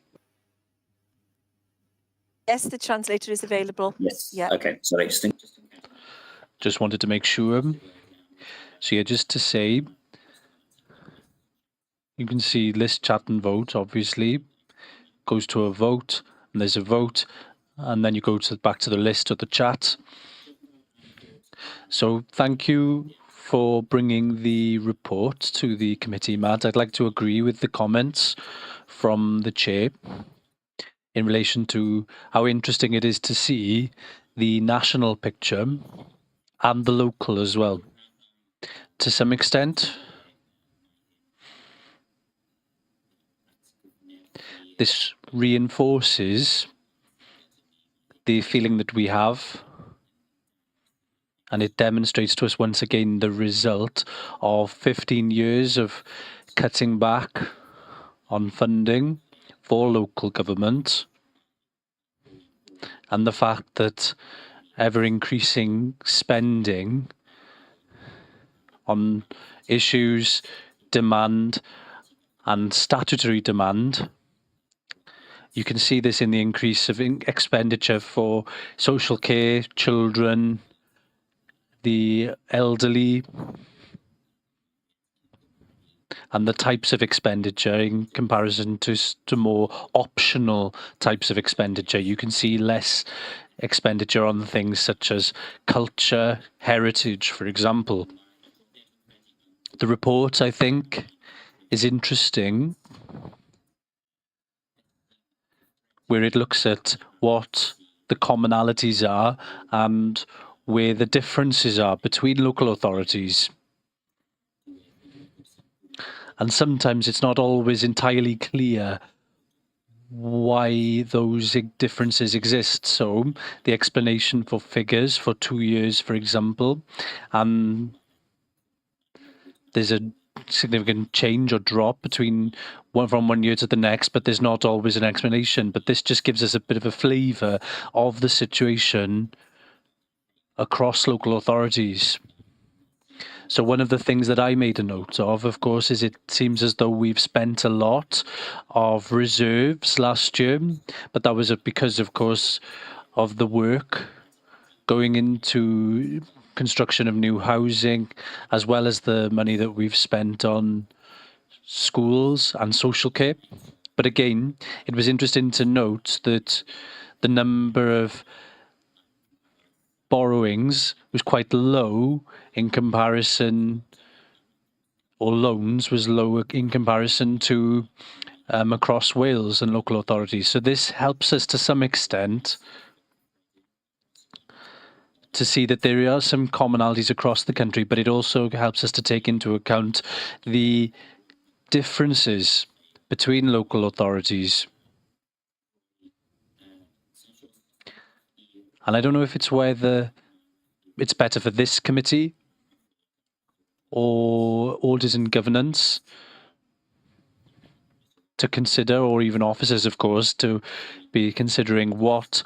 Yes, the translator is available. Yes. Yeah. Okay. Sorry. Just wanted to make sure. So yeah, just to say, you can see list, chat and vote, obviously. Goes to a vote, and there's a vote, and then you go back to the list or the chat. So thank you for bringing the report to the committee, Matt. I'd like to agree with the comments from the chair in relation to how interesting it is to see the national picture and the local as well. To some extent, this reinforces the feeling that we have, and it demonstrates to us once again the result of 15 years of cutting back on funding for local government, and the fact that ever-increasing spending on issues, demand and statutory demand. You can see this in the increase of expenditure for social care, children, the elderly, and the types of expenditure in comparison to more optional types of expenditure. You can see less expenditure on things such as culture, heritage, for example. The report, I think, is interesting, where it looks at what the commonalities are and where the differences are between local authorities. And sometimes it's not always entirely clear why those differences exist. So the explanation for figures for 2 years, for example, and there's a significant change or drop from one year to the next, but there's not always an explanation. But this just gives us a bit of a flavour of the situation across local authorities. So one of the things that I made a note of course, is it seems as though we've spent a lot of reserves last year, but that was because, of course, of the work going into construction of new housing, as well as the money that we've spent on schools and social care. But again, it was interesting to note that the number of borrowings was quite low in comparison, or loans was lower in comparison to across Wales and local authorities. So this helps us to some extent to see that there are some commonalities across the country, but it also helps us to take into account the differences between local authorities. And I don't know if it's whether it's better for this committee or audit and governance to consider, or even officers, of course, to be considering what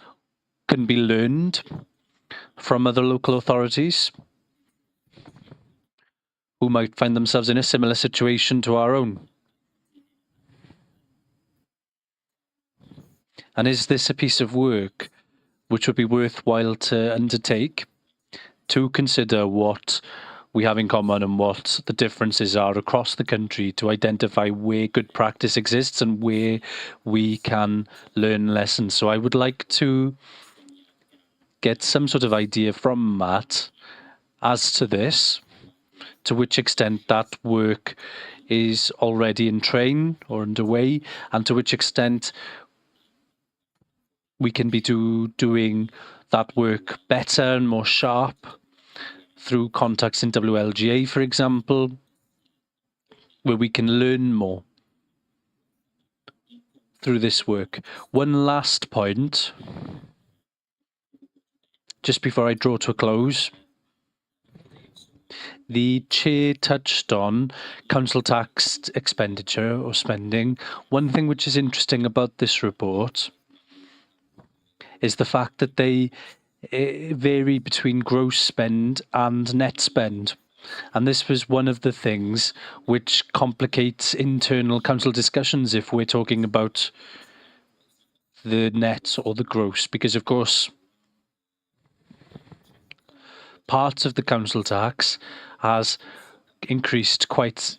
can be learned from other local authorities who might find themselves in a similar situation to our own. And is this a piece of work which would be worthwhile to undertake, to consider what we have in common and what the differences are across the country, to identify where good practice exists and where we can learn lessons? So I would like to get some sort of idea from Matt as to this, to which extent that work is already in train or underway, and to which extent we can be doing that work better and more sharp through contacts in WLGA, for example, where we can learn more through this work. One last point, just before I draw to a close. The chair touched on council tax expenditure or spending. One thing which is interesting about this report is the fact that they vary between gross spend and net spend. And this was one of the things which complicates internal council discussions if we're talking about the net or the gross, because of course part of the council tax has increased quite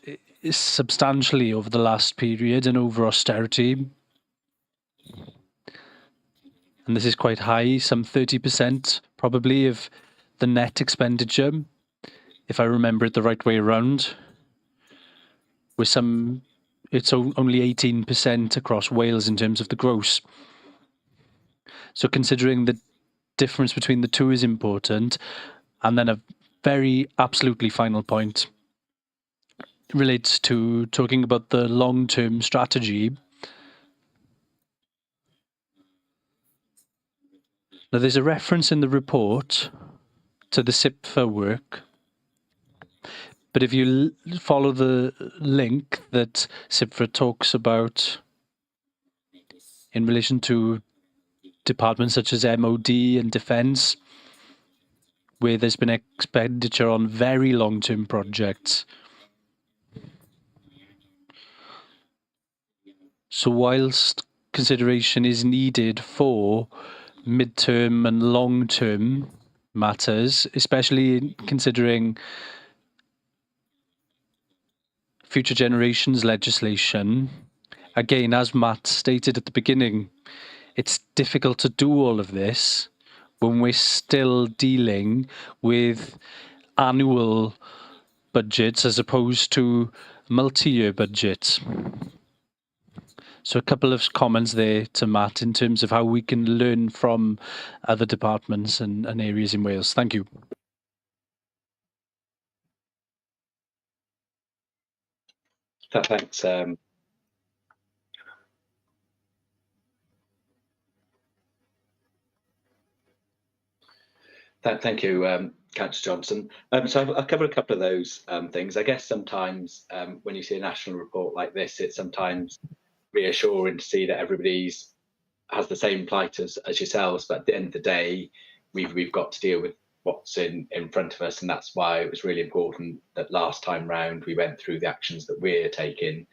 substantially over the last period and over austerity. And this is quite high, some 30% probably of the net expenditure, if I remember it the right way around. With some, it's only 18% across Wales in terms of the gross. So considering the difference between the two is important. And then a very absolutely final point relates to talking about the long-term strategy. Now, there's a reference in the report to the SIPFA work, but if you follow the link that SIPFA talks about in relation to departments such as MOD and Defence, where there's been expenditure on very long-term projects. So whilst consideration is needed for mid-term and long-term matters, especially considering future generations legislation, again, as Matt stated at the beginning, it's difficult to do all of this when we're still dealing with annual budgets as opposed to multi-year budgets. So a couple of comments there to Matt in terms of how we can learn from other departments and areas in Wales. Thank you. Thanks. Thank you, Councillor Johnson. So I'll cover a couple of those things. I guess sometimes when you see a national report like this, it's sometimes reassuring to see that everybody's has the same plight as yourselves. But at the end of the day, we've got to deal with what's in front of us, and that's why it was really important that last time round we went through the actions that we're taking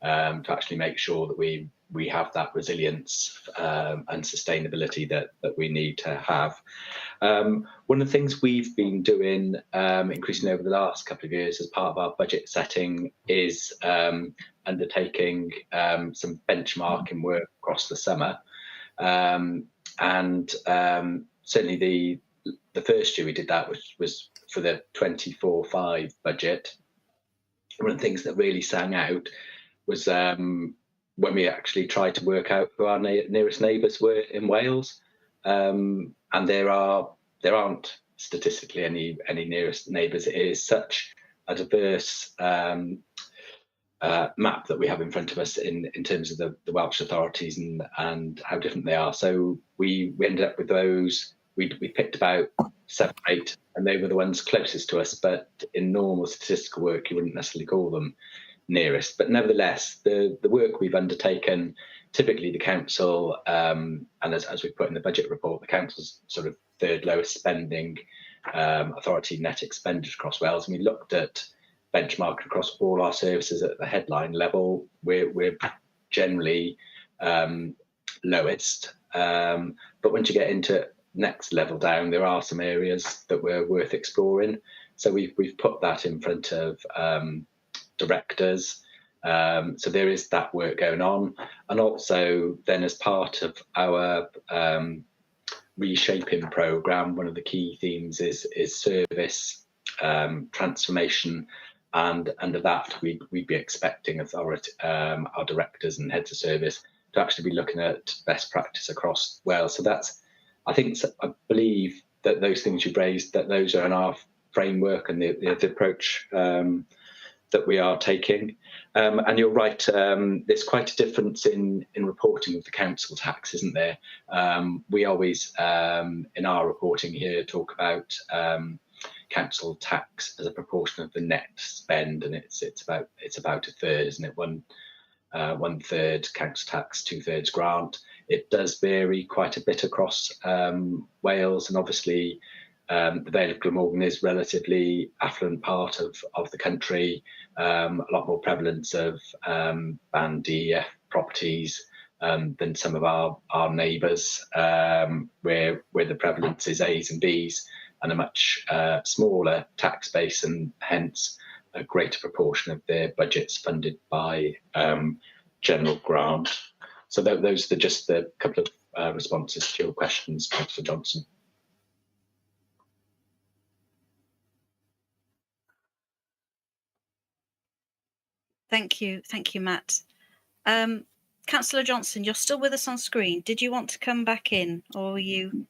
to actually make sure that we have that resilience and sustainability that we need to have. One of the things we've been doing increasingly over the last couple of years as part of our budget setting is undertaking some benchmarking work across the summer. Certainly the first year we did that was for the 24-25 budget. One of the things that really sang out was when we actually tried to work out who our nearest neighbours were in Wales, and there aren't statistically any nearest neighbours. It is such a diverse map that we have in front of us in terms of the Welsh authorities and how different they are. So we ended up with those. We picked about 7 or 8, and they were the ones closest to us. But in normal statistical work, you wouldn't necessarily call them nearest. But nevertheless, the work we've undertaken, typically the council, and as we put in the budget report, the council's sort of third lowest spending authority net expenditure across Wales. And we looked at benchmarking across all our services at the headline level. We're generally lowest. But once you get into next level down, there are some areas that were worth exploring. So we've put that in front of directors. So there is that work going on. And also then as part of our reshaping programme, one of the key themes is service transformation. And under that, we'd be expecting our directors and heads of service to actually be looking at best practice across Wales. So I believe that those things you've raised, that those are in our framework and the approach that we are taking. And you're right, there's quite a difference in reporting of the council tax, isn't there? We always, in our reporting here, talk about council tax as a proportion of the net spend, and it's about a third, isn't it? One third council tax, 2/3 grant. It does vary quite a bit across Wales, and obviously the Vale of Glamorgan is relatively affluent part of the country. A lot more prevalence of Band D properties than some of our neighbours, where the prevalence is A's and B's, and a much smaller tax base, and hence a greater proportion of their budgets funded by general grant. So those are just the couple of responses to your questions, Councillor Johnson. Thank you, Matt. Councillor Johnson, you're still with us on screen. Did you want to come back in, or were you?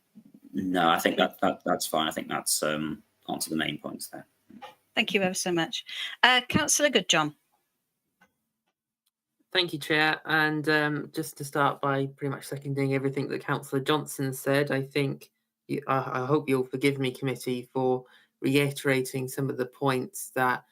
No, I think that's fine. I think that's answered the main points there. Thank you ever so much. Councillor Goodjohn. Thank you, Chair. And just to start by pretty much seconding everything that Councillor Johnson said, I think I hope you'll forgive me, committee, for reiterating some of the points that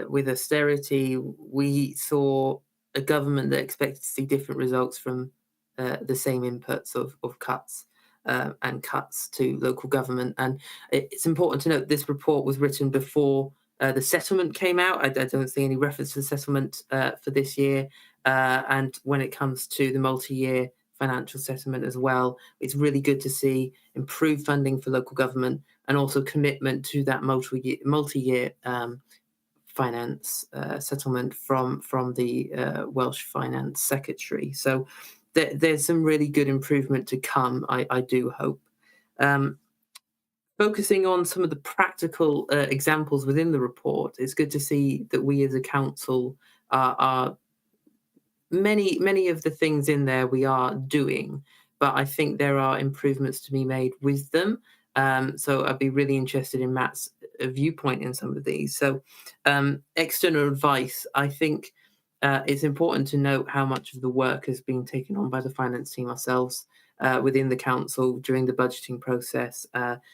with austerity, we saw a government that expected to see different results from the same inputs of cuts and cuts to local government. And it's important to note this report was written before the settlement came out. I don't see any reference to the settlement for this year. And when it comes to the multi-year financial settlement as well, it's really good to see improved funding for local government and also commitment to that multi-year finance settlement from the Welsh Finance Secretary. So there's some really good improvement to come, I do hope. Focusing on some of the practical examples within the report, it's good to see that we as a council are many of the things in there we are doing, but I think there are improvements to be made with them. So I'd be really interested in Matt's viewpoint in some of these. So external advice, I think it's important to note how much of the work has been taken on by the finance team ourselves within the council during the budgeting process,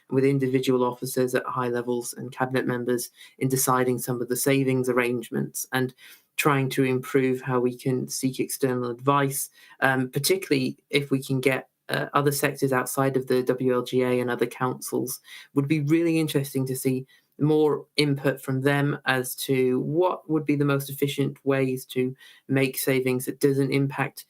with individual officers at high levels and cabinet members in deciding some of the savings arrangements and trying to improve how we can seek external advice, particularly if we can get other sectors outside of the WLGA and other councils. Would be really interesting to see more input from them as to what would be the most efficient ways to make savings that doesn't impact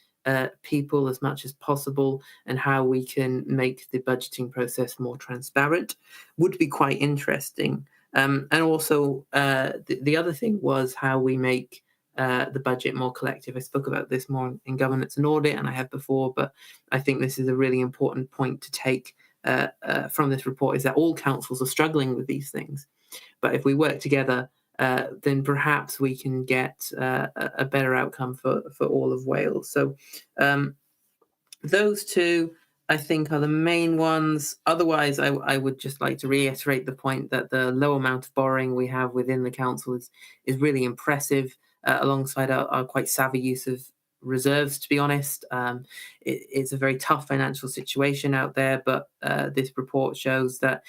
people as much as possible, and how we can make the budgeting process more transparent. Would be quite interesting. And also the other thing was how we make the budget more collective. I spoke about this more in governance and audit, and I have before, but I think this is a really important point to take from this report, is that all councils are struggling with these things. But if we work together, then perhaps we can get a better outcome for all of Wales. So those two, I think, are the main ones. Otherwise, I would just like to reiterate the point that the low amount of borrowing we have within the council is really impressive, alongside our quite savvy use of reserves, to be honest. It's a very tough financial situation out there, but this report shows that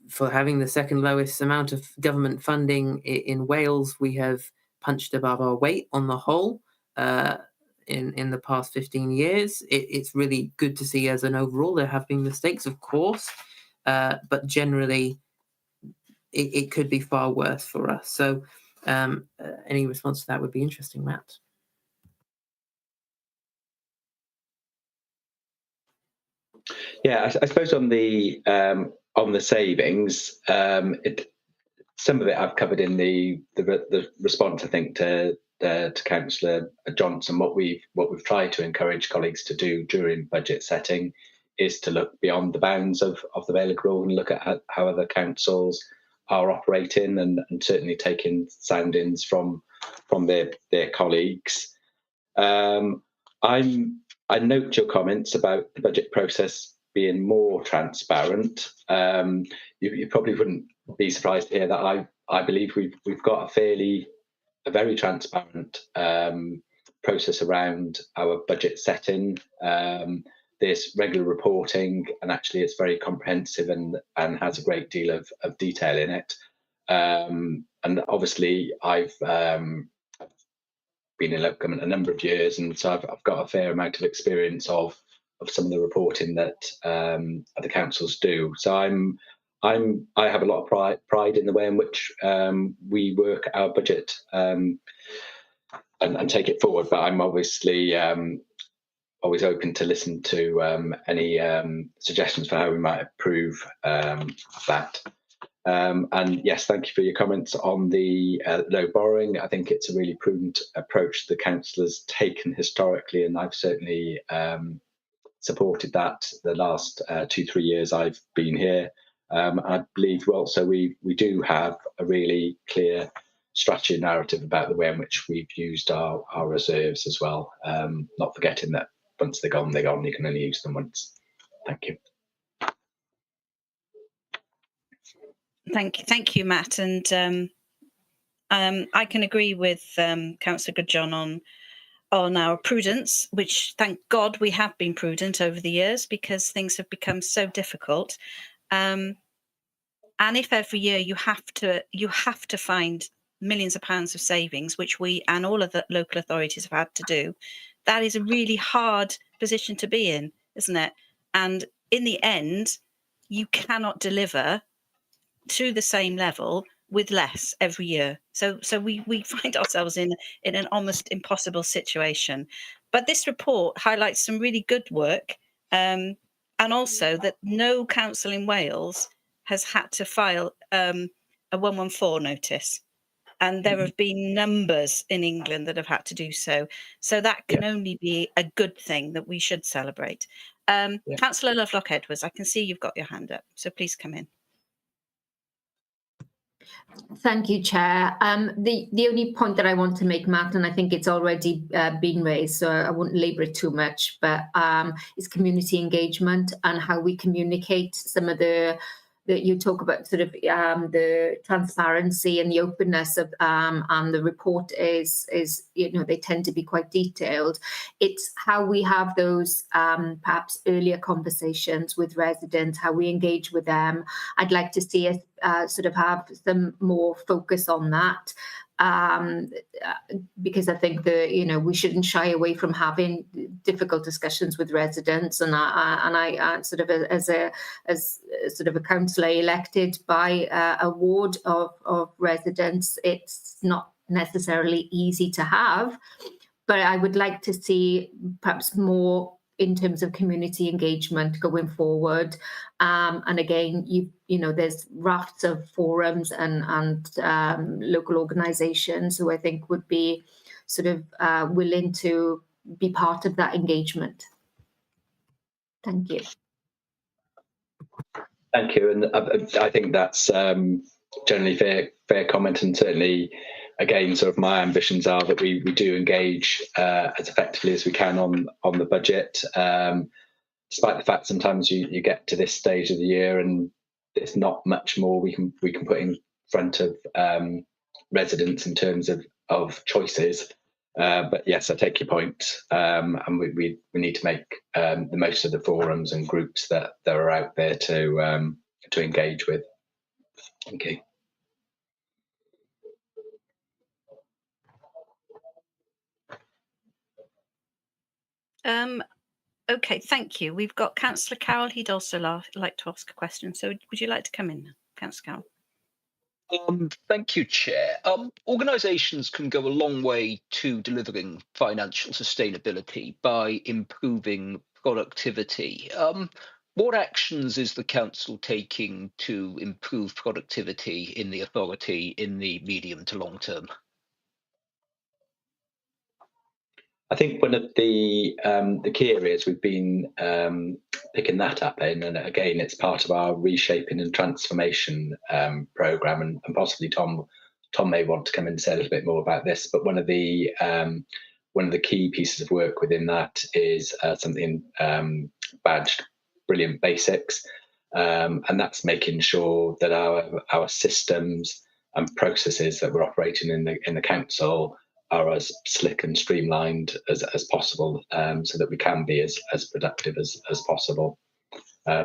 for having the second lowest amount of government funding in Wales, we have punched above our weight on the whole in the past 15 years. It's really good to see as an overall. There have been mistakes, of course, but generally it could be far worse for us. So any response to that would be interesting, Matt. Yeah, I suppose on the savings, some of it I've covered in the response, I think, to Councillor Johnson. What we've tried to encourage colleagues to do during budget setting is to look beyond the bounds of the Vale of Glamorgan and look at how other councils are operating, and certainly taking soundings from their colleagues. I note your comments about the budget process being more transparent. You probably wouldn't be surprised to hear that I believe we've got a fairly a very transparent process around our budget setting. There's regular reporting, and actually it's very comprehensive and has a great deal of detail in it. And obviously I've been in local government a number of years, and so I've got a fair amount of experience of some of the reporting that other councils do. So I have a lot of pride in the way in which we work our budget and take it forward. But I'm obviously always open to listen to any suggestions for how we might improve that. And yes, thank you for your comments on the low borrowing. I think it's a really prudent approach the council has taken historically, and I've certainly supported that the last 2-3 years I've been here. I believe also we do have a really clear strategy and narrative about the way in which we've used our reserves as well. Not forgetting that once they're gone, they're gone. You can only use them once. Thank you. Thank you, Matt. And I can agree with Councillor Goodjohn on our prudence, which thank God we have been prudent over the years because things have become so difficult. And if every year you have to find millions of pounds of savings, which we and all of the local authorities have had to do, that is a really hard position to be in, isn't it? And in the end, you cannot deliver to the same level with less every year. So we find ourselves in an almost impossible situation. But this report highlights some really good work, and also that no council in Wales has had to file a 114 notice. And there have been numbers in England that have had to do so. So that can only be a good thing that we should celebrate. Councillor Lovelock-Edwards, I can see you've got your hand up, so please come in. Thank you, Chair. The only point that I want to make, Matt, and I think it's already been raised, so I won't labour it too much, but is community engagement and how we communicate some of the you talk about sort of the transparency and the openness of and the report is they tend to be quite detailed. It's how we have those perhaps earlier conversations with residents, how we engage with them. I'd like to see us sort of have some more focus on that. Because I think we shouldn't shy away from having difficult discussions with residents, and I sort of as sort of a councillor elected by a ward of residents, it's not necessarily easy to have, but I would like to see perhaps more in terms of community engagement going forward. And again, there's rafts of forums and local organisations who I think would be sort of willing to be part of that engagement. Thank you. Thank you, and I think that's generally fair comment, and certainly, again, sort of my ambitions are that we do engage as effectively as we can on the budget. Despite the fact sometimes you get to this stage of the year and there's not much more we can put in front of residents in terms of choices. But yes, I take your point, and we need to make the most of the forums and groups that are out there to engage with. Thank you. Okay, thank you. We've got Councillor Carroll. He'd also like to ask a question. So would you like to come in, Councillor Carroll? Thank you, Chair. Organisations can go a long way to delivering financial sustainability by improving productivity. What actions is the Council taking to improve productivity in the authority in the medium to long term? I think one of the key areas we've been picking that up in, and again, it's part of our reshaping and transformation programme, and possibly Tom may want to come in and say a little bit more about this. But one of the key pieces of work within that is something badged Brilliant Basics, and that's making sure that our systems processes that we're operating in the council are as slick and streamlined as possible, so that we can be as productive as possible.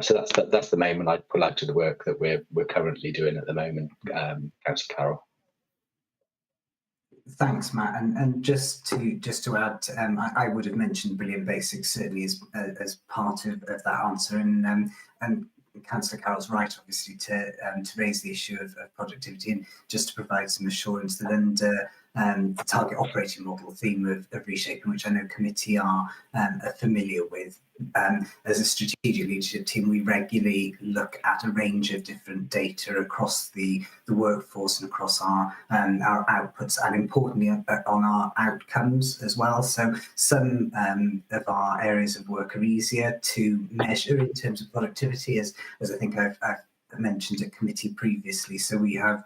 So that's the main one I'd pull out to the work that we're currently doing at the moment, Councillor Carroll. Thanks, Matt. And just to add, I would have mentioned Brilliant Basics certainly as part of that answer, and Councillor Carroll's right, obviously, to raise the issue of productivity, and just to provide some assurance that under the target operating model theme of reshaping, which I know committee are familiar with. As a strategic leadership team, we regularly look at a range of different data across the workforce and across our outputs, and importantly on our outcomes as well. So some of our areas of work are easier to measure in terms of productivity, as I think I've mentioned at committee previously. So we have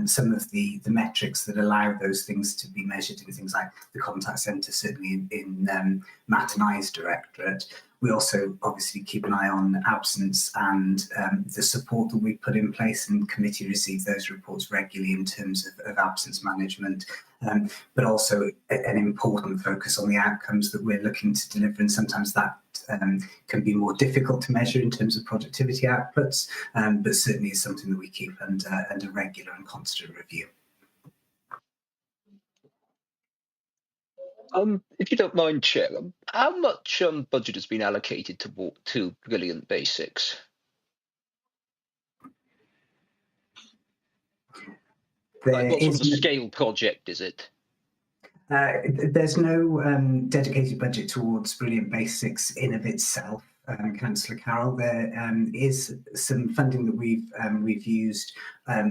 some of the metrics that allow those things to be measured in things like the contact centre, certainly in Matt and I's directorate. We also obviously keep an eye on absence and the support that we put in place, and committee receive those reports regularly in terms of absence management, but also an important focus on the outcomes that we're looking to deliver, and sometimes that can be more difficult to measure in terms of productivity outputs, but certainly is something that we keep under regular and constant review. If you don't mind, Chair, how much budget has been allocated to Brilliant Basics? Like, what sort of a scale project is it? There's no dedicated budget towards Brilliant Basics in of itself, Councillor Carroll. There is some funding that we've used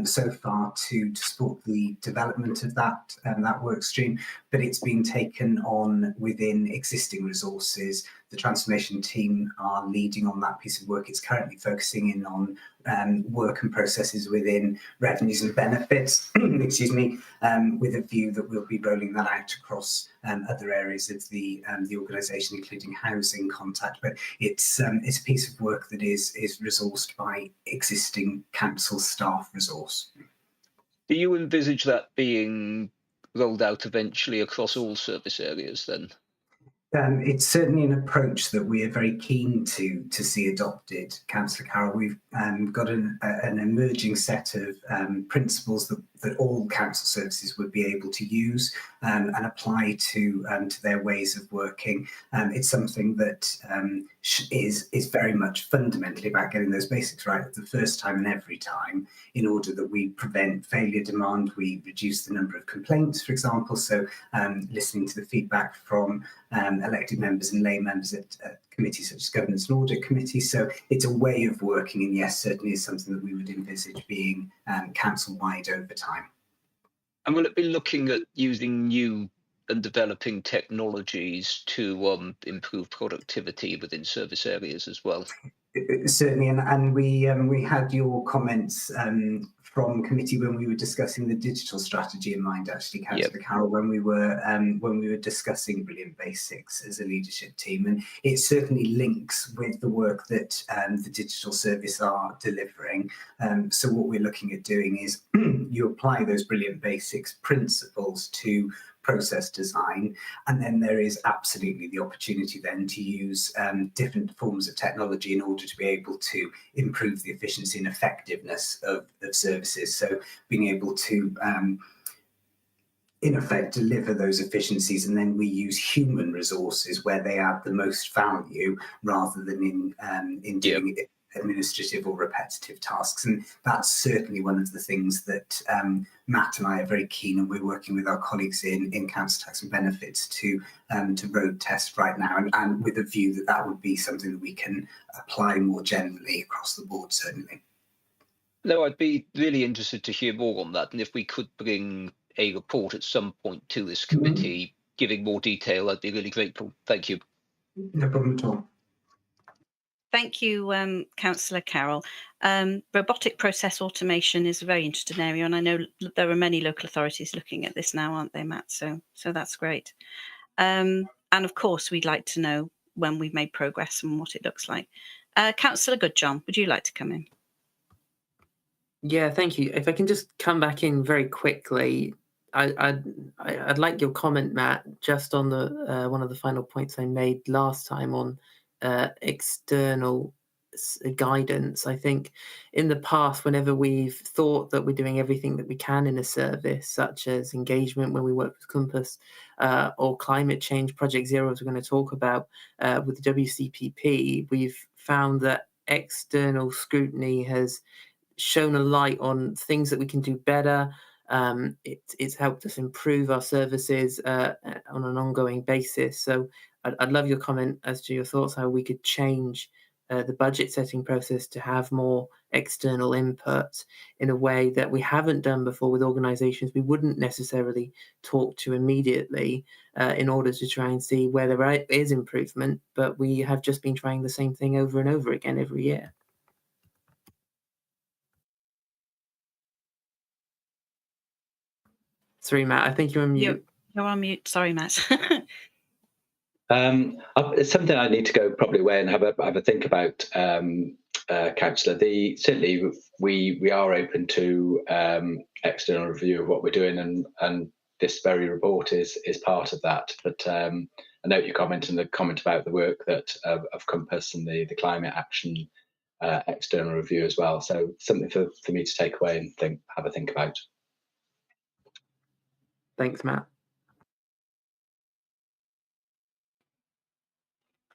so far to support the development of that work stream, but it's been taken on within existing resources. The transformation team are leading on that piece of work. It's currently focusing in on work and processes within revenues and benefits, excuse me, with a view that we'll be rolling that out across other areas of the organisation, including housing, contact. But it's a piece of work that is resourced by existing council staff resource. Do you envisage that being rolled out eventually across all service areas then? It's certainly an approach that we are very keen to see adopted, Councillor Carroll. We've got an emerging set of principles that all council services would be able to use and apply to their ways of working. It's something that is very much fundamentally about getting those basics right the first time and every time, in order that we prevent failure demand, we reduce the number of complaints, for example. So listening to the feedback from elected members and lay members at committees such as Governance and Audit Committee. So it's a way of working, and yes, certainly is something that we would envisage being council-wide over time. And will it be looking at using new and developing technologies to improve productivity within service areas as well? Certainly, and we had your comments from committee when we were discussing the digital strategy in mind, actually, Councillor Carroll, when we were discussing Brilliant Basics as a leadership team, and it certainly links with the work that the digital service are delivering. So what we're looking at doing is you apply those Brilliant Basics principles to process design, and then there is absolutely the opportunity then to use different forms of technology in order to be able to improve the efficiency and effectiveness of services. So being able to in effect deliver those efficiencies, and then we use human resources where they add the most value rather than in doing administrative or repetitive tasks. And that's certainly one of the things that Matt and I are very keen, and we're working with our colleagues in Council Tax and Benefits to road test right now, and with a view that that would be something that we can apply more generally across the board, certainly. No, I'd be really interested to hear more on that, and if we could bring a report at some point to this committee giving more detail, I'd be really grateful. Thank you. No problem at all. Thank you, Councillor Carroll. Robotic process automation is a very interesting area, and I know there are many local authorities looking at this now, aren't they, Matt? So that's great. And of course, we'd like to know when we've made progress and what it looks like. Councillor Goodjohn, would you like to come in? Yeah, thank you. If I can just come back in very quickly, I'd like your comment, Matt, just on the one of the final points I made last time on external guidance. I think in the past, whenever we've thought that we're doing everything that we can in a service, such as engagement when we work with Compass, or climate change, Project Zero, as we're going to talk about with the WCPP, we've found that external scrutiny has shown a light on things that we can do better. It's helped us improve our services on an ongoing basis. So I'd love your comment as to your thoughts, how we could change the budget setting process to have more external input in a way that we haven't done before with organisations we wouldn't necessarily talk to immediately in order to try and see where there is improvement, but we have just been trying the same thing over and over again every year. Sorry, Matt, I think you're on mute. You're on mute. Sorry, Matt. It's something I need to go probably away and have a think about, Councillor. Certainly we are open to external review of what we're doing, and this very report is part of that. But I note your comment and the comment about the work that of Compass and the climate action external review as well. So something for me to take away and have a think about. Thanks, Matt.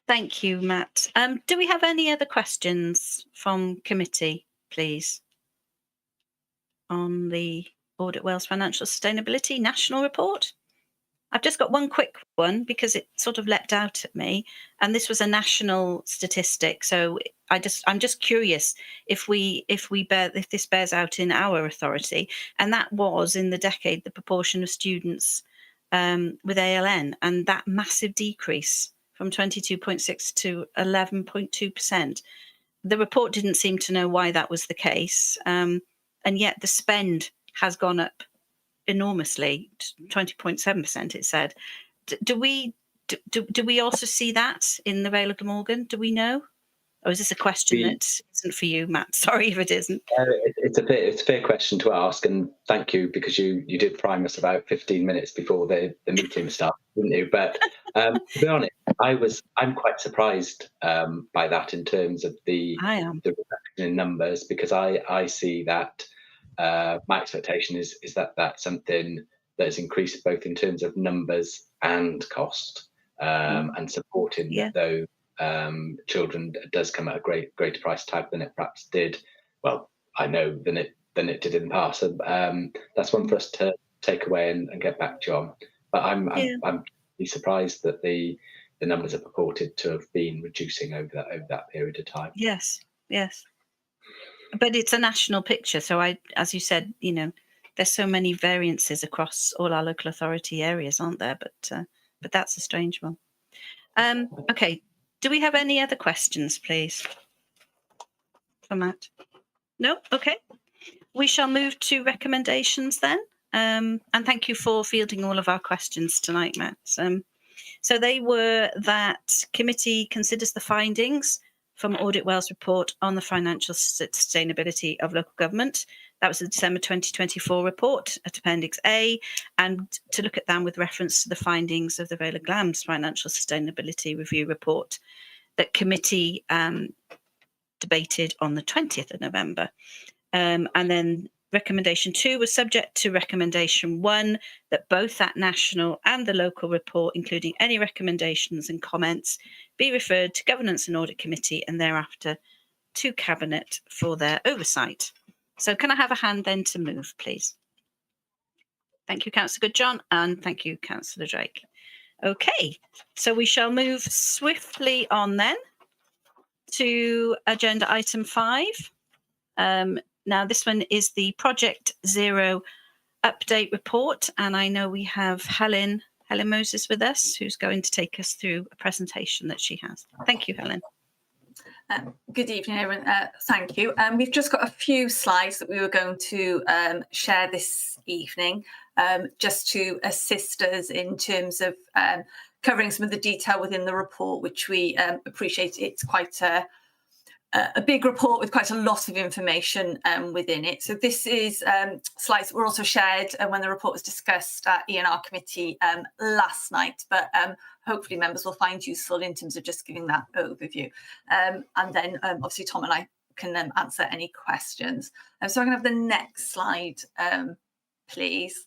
Thank you, Matt. Do we have any other questions from committee, please, on the Audit Wales Financial Sustainability National Report? I've just got one quick one because it sort of leapt out at me, and this was a national statistic. So I'm just curious if this bears out in our authority, and that was in the decade the proportion of students with ALN, and that massive decrease from 22.6 to 11.2%. The report didn't seem to know why that was the case, and yet the spend has gone up enormously, 20.7%. It said. Do we also see that in the Vale of Glamorgan? Do we know, or is this a question that isn't for you, Matt? Sorry if it isn't. It's a fair question to ask, and thank you, because you did prime us about 15 minutes before the meeting started, didn't you? But to be honest, I'm quite surprised by that in terms of the reduction in numbers, because I see that my expectation is that that's something that has increased both in terms of numbers and cost, and supporting those children does come at a greater price tag than it perhaps did. Well, I know than it did in the past. So that's one for us to take away and get back to you on. But I'm really surprised that the numbers are purported to have been reducing over that period of time. Yes. But it's a national picture. So as you said, there's so many variances across all our local authority areas, aren't there? But that's a strange one. Okay. Do we have any other questions, please, for Matt? No? Okay. We shall move to recommendations then. And thank you for fielding all of our questions tonight, Matt. So they were that committee considers the findings from Audit Wales report on the financial sustainability of local government. That was the December 2024 report at Appendix A, and to look at them with reference to the findings of the Vale of Glam's financial sustainability review report that committee debated on the 20th of November. And then recommendation 2 was subject to recommendation 1, that both that national and the local report, including any recommendations and comments, be referred to Governance and Audit Committee and thereafter to Cabinet for their oversight. So can I have a hand then to move, please? Thank you, Councillor Goodjohn, and thank you, Councillor Drake. Okay, so we shall move swiftly on then to agenda item 5. Now, this one is the Project Zero update report, and I know we have Helen Moses with us, who's going to take us through a presentation that she has. Thank you, Helen. Good evening, everyone. Thank you. We've just got a few slides that we were going to share this evening, just to assist us in terms of covering some of the detail within the report, which we appreciate. It's quite a big report with quite a lot of information within it. So this is slides that were also shared when the report was discussed at E&R committee last night, but hopefully members will find useful in terms of just giving that overview. And then obviously Tom and I can answer any questions. So I can have the next slide, please.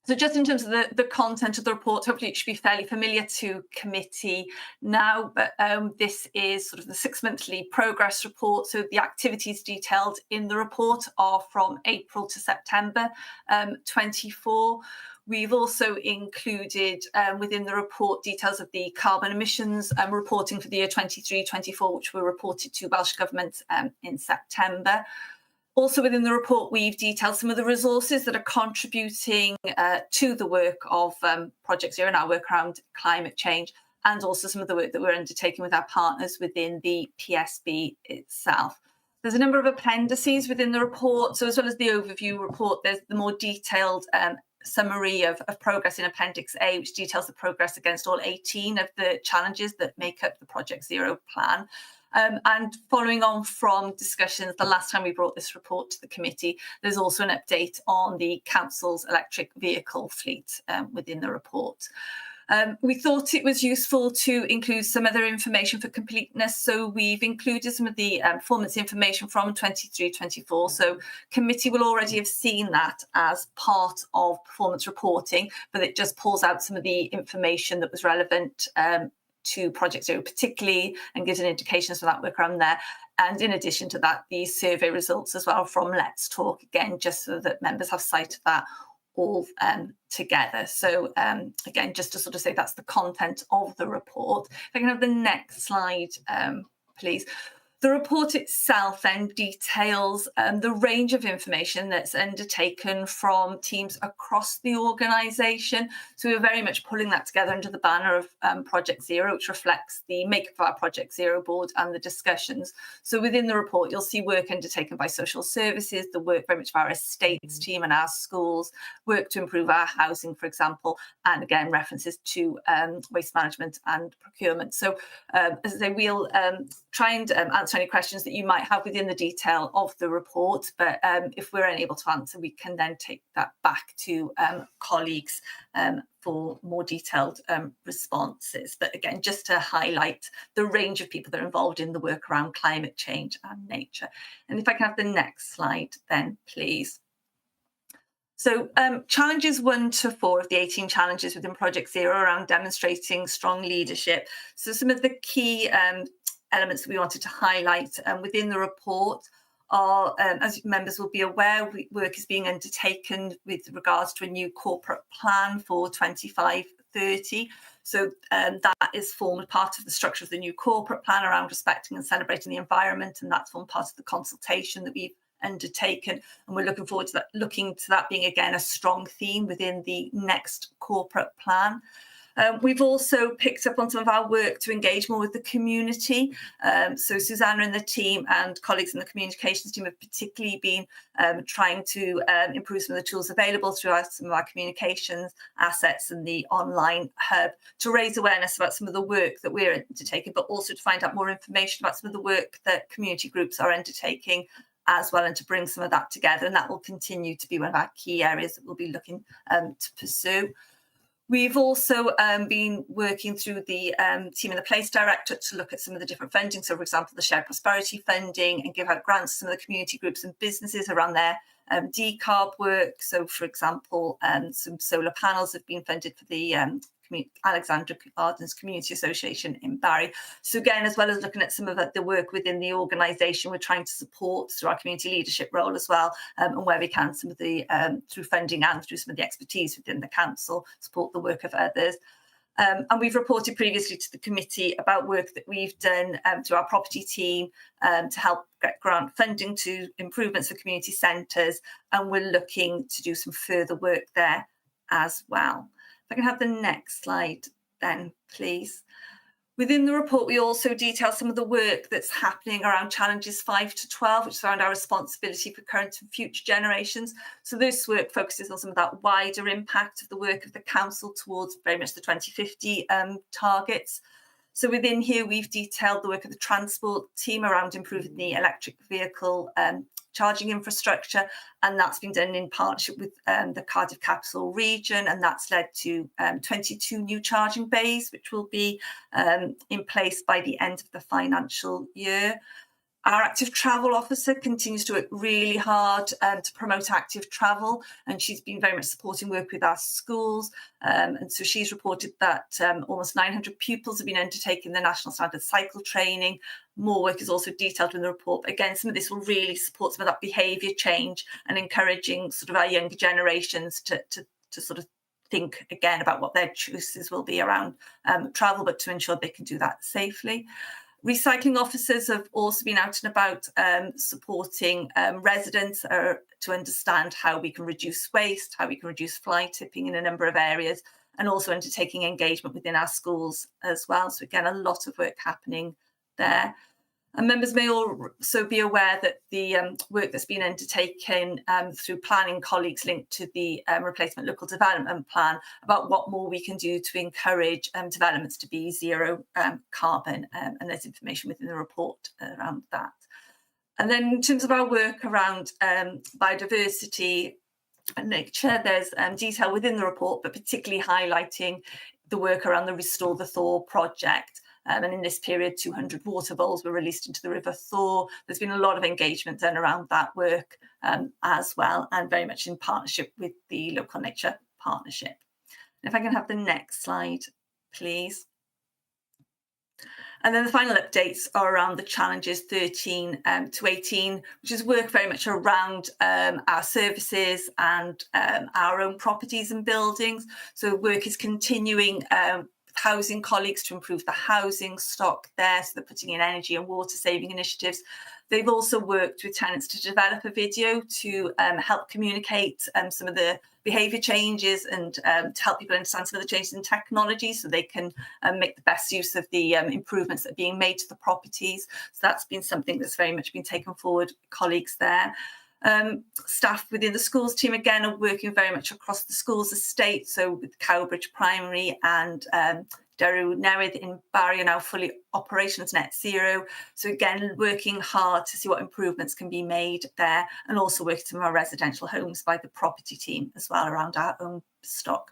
So just in terms of the content of the report, hopefully it should be fairly familiar to committee now, but this is sort of the 6-monthly progress report. So the activities detailed in the report are from April to September 24. We've also included within the report details of the carbon emissions reporting for the year 23-24, which were reported to Welsh Government in September. Also within the report, we've detailed some of the resources that are contributing to the work of Project Zero and our work around climate change, and also some of the work that we're undertaking with our partners within the PSB itself. There's a number of appendices within the report. So as well as the overview report, there's the more detailed summary of progress in Appendix A, which details the progress against all 18 of the challenges that make up the Project Zero plan. And following on from discussions the last time we brought this report to the committee, there's also an update on the council's electric vehicle fleet within the report. We thought it was useful to include some other information for completeness, so we've included some of the performance information from 23-24. So committee will already have seen that as part of performance reporting, but it just pulls out some of the information that was relevant to Project Zero particularly, and gives an indication of that work around there. And in addition to that, the survey results as well from Let's Talk, again, just so that members have sight of that all together. So again, just to sort of say that's the content of the report. If I can have the next slide, please. The report itself then details the range of information that's undertaken from teams across the organisation. So we're very much pulling that together under the banner of Project Zero, which reflects the makeup of our Project Zero board and the discussions. So within the report, you'll see work undertaken by social services, the work very much of our estates team and our schools, work to improve our housing, for example, and again, references to waste management and procurement. So as I say, we'll try and answer any questions that you might have within the detail of the report, but if we're unable to answer, we can then take that back to colleagues for more detailed responses. But again, just to highlight the range of people that are involved in the work around climate change and nature. And if I can have the next slide then, please. So challenges 1 to 4 of the 18 challenges within Project Zero around demonstrating strong leadership. So some of the key elements that we wanted to highlight within the report are, as members will be aware, work is being undertaken with regards to a new corporate plan for 25-30. So that is formed part of the structure of the new corporate plan around respecting and celebrating the environment, and that's formed part of the consultation that we've undertaken, and we're looking forward to that being again a strong theme within the next corporate plan. We've also picked up on some of our work to engage more with the community. So Susanna and the team and colleagues in the communications team have particularly been trying to improve some of the tools available through some of our communications assets and the online hub to raise awareness about some of the work that we're undertaking, but also to find out more information about some of the work that community groups are undertaking as well, and to bring some of that together. And that will continue to be one of our key areas that we'll be looking to pursue. We've also been working through the Team in the Place Directorate to look at some of the different funding. So, for example, the shared prosperity funding, and give out grants to some of the community groups and businesses around their decarb work. So, for example, some solar panels have been funded for the Alexandra Gardens Community Association in Barry. So again, as well as looking at some of the work within the organisation, we're trying to support through our community leadership role as well, and where we can, some of the through funding and through some of the expertise within the council, support the work of others. And we've reported previously to the committee about work that we've done through our property team to help get grant funding to improvements for community centres, and we're looking to do some further work there as well. If I can have the next slide then, please. Within the report, we also detail some of the work that's happening around challenges 5 to 12, which is around our responsibility for current and future generations. So this work focuses on some of that wider impact of the work of the council towards very much the 2050 targets. So within here, we've detailed the work of the transport team around improving the electric vehicle charging infrastructure, and that's been done in partnership with the Cardiff Capital Region, and that's led to 22 new charging bays, which will be in place by the end of the financial year. Our active travel officer continues to work really hard to promote active travel, and she's been very much supporting work with our schools. And so she's reported that almost 900 pupils have been undertaking the National Standard Cycle training. More work is also detailed in the report. But again, some of this will really support some of that behaviour change and encouraging sort of our younger generations to sort of think again about what their choices will be around travel, but to ensure they can do that safely. Recycling officers have also been out and about supporting residents to understand how we can reduce waste, how we can reduce fly tipping in a number of areas, and also undertaking engagement within our schools as well. So again, a lot of work happening there. And members may also be aware that the work that's been undertaken through planning colleagues linked to the replacement local development plan about what more we can do to encourage developments to be zero carbon, and there's information within the report around that. And then in terms of our work around biodiversity and nature, there's detail within the report, but particularly highlighting the work around the Restore the Thaw project. And in this period, 200 water voles were released into the River Thaw. There's been a lot of engagement done around that work as well, and very much in partnership with the Local Nature Partnership. And if I can have the next slide, please. And then the final updates are around the challenges 13 to 18, which is work very much around our services and our own properties and buildings. So work is continuing housing colleagues to improve the housing stock there, so they're putting in energy and water saving initiatives. They've also worked with tenants to develop a video to help communicate some of the behaviour changes and to help people understand some of the changes in technology so they can make the best use of the improvements that are being made to the properties. So that's been something that's very much been taken forward, colleagues there. Staff within the schools team, again, are working very much across the schools estate. So with Cowbridge Primary and Daru Newydd in Barry are now fully operations net zero. So again, working hard to see what improvements can be made there, and also working some of our residential homes by the property team as well around our own stock.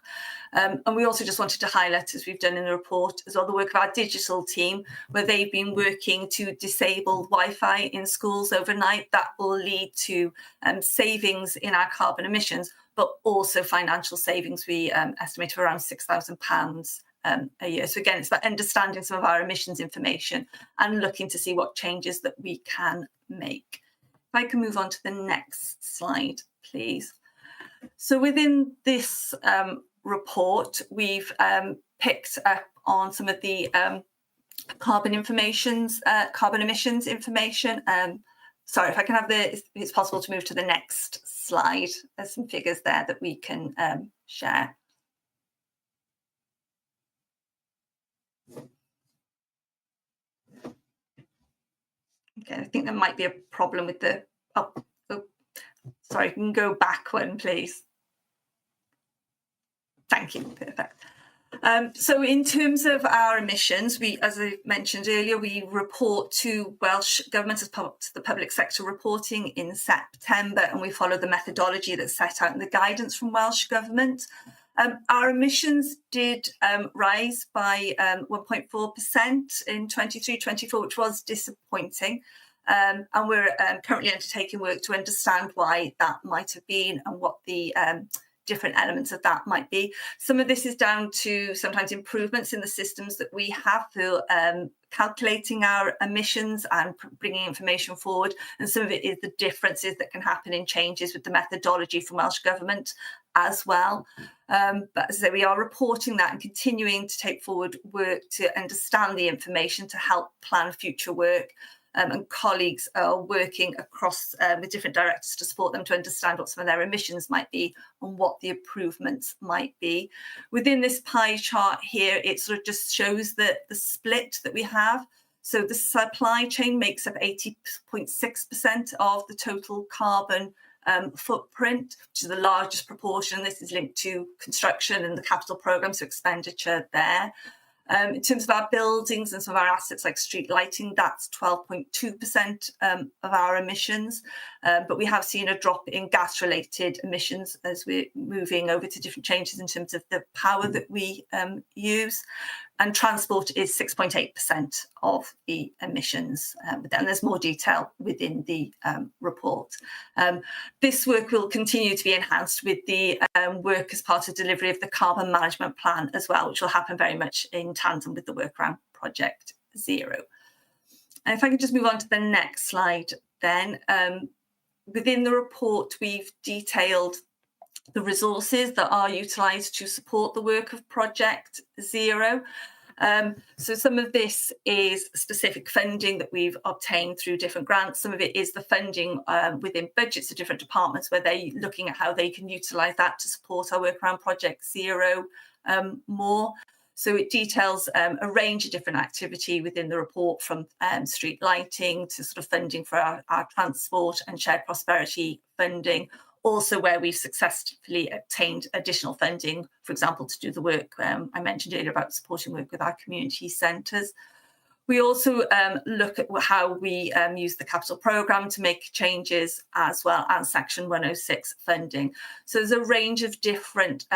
And we also just wanted to highlight, as we've done in the report as well, the work of our digital team, where they've been working to disable Wi-Fi in schools overnight. That will lead to savings in our carbon emissions, but also financial savings. We estimate of around £6,000 a year. So again, it's about understanding some of our emissions information and looking to see what changes that we can make. If I can move on to the next slide, please. So within this report, we've picked up on some of the carbon emissions information. Sorry, if I can have if it's possible to move to the next slide. There's some figures there that we can share. Okay, I think there might be a problem with the, sorry, you can go back one, please. Thank you, perfect. So in terms of our emissions, as I mentioned earlier, we report to Welsh Government as part of the public sector reporting in September, and we follow the methodology that's set out in the guidance from Welsh Government. Our emissions did rise by 1.4% in 23-24, which was disappointing. And we're currently undertaking work to understand why that might have been and what the different elements of that might be. Some of this is down to sometimes improvements in the systems that we have for calculating our emissions and bringing information forward. And some of it is the differences that can happen in changes with the methodology from Welsh Government as well. But as I say, we are reporting that and continuing to take forward work to understand the information to help plan future work. And colleagues are working across with different directors to support them to understand what some of their emissions might be and what the improvements might be. Within this pie chart here, it sort of just shows the split that we have. So the supply chain makes up 80.6% of the total carbon footprint, which is the largest proportion. This is linked to construction and the capital programme, so expenditure there. In terms of our buildings and some of our assets like street lighting, that's 12.2% of our emissions. But we have seen a drop in gas-related emissions as we're moving over to different changes in terms of the power that we use. And transport is 6.8% of the emissions. And there's more detail within the report. This work will continue to be enhanced with the work as part of delivery of the carbon management plan as well, which will happen very much in tandem with the work around Project Zero. And if I could just move on to the next slide then. Within the report, we've detailed the resources that are utilised to support the work of Project Zero. So some of this is specific funding that we've obtained through different grants. Some of it is the funding within budgets of different departments where they're looking at how they can utilise that to support our work around Project Zero more. So it details a range of different activity within the report, from street lighting to sort of funding for our transport and shared prosperity funding. Also where we've successfully obtained additional funding, for example, to do the work I mentioned earlier about supporting work with our community centres. We also look at how we use the capital programme to make changes, as well as Section 106 funding. So there's a range of different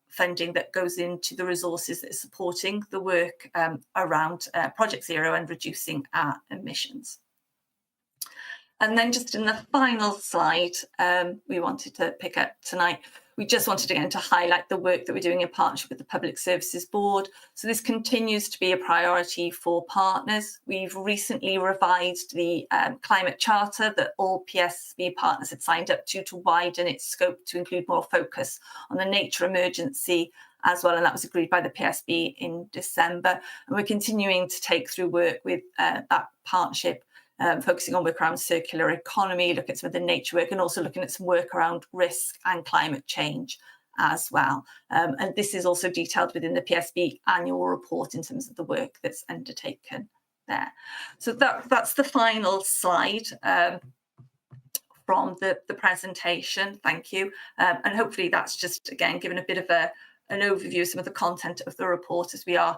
funding that goes into the resources that are supporting the work around Project Zero and reducing our emissions. And then just in the final slide, we wanted to pick up tonight, we just wanted again to highlight the work that we're doing in partnership with the Public Services Board. So this continues to be a priority for partners. We've recently revised the climate charter that all PSB partners had signed up to widen its scope to include more focus on the nature emergency as well, and that was agreed by the PSB in December. And we're continuing to take through work with that partnership, focusing on work around circular economy, look at some of the nature work, and also looking at some work around risk and climate change as well. And this is also detailed within the PSB annual report in terms of the work that's undertaken there. So that's the final slide from the presentation. Thank you. And hopefully that's just, again, given a bit of an overview of some of the content of the report, as we are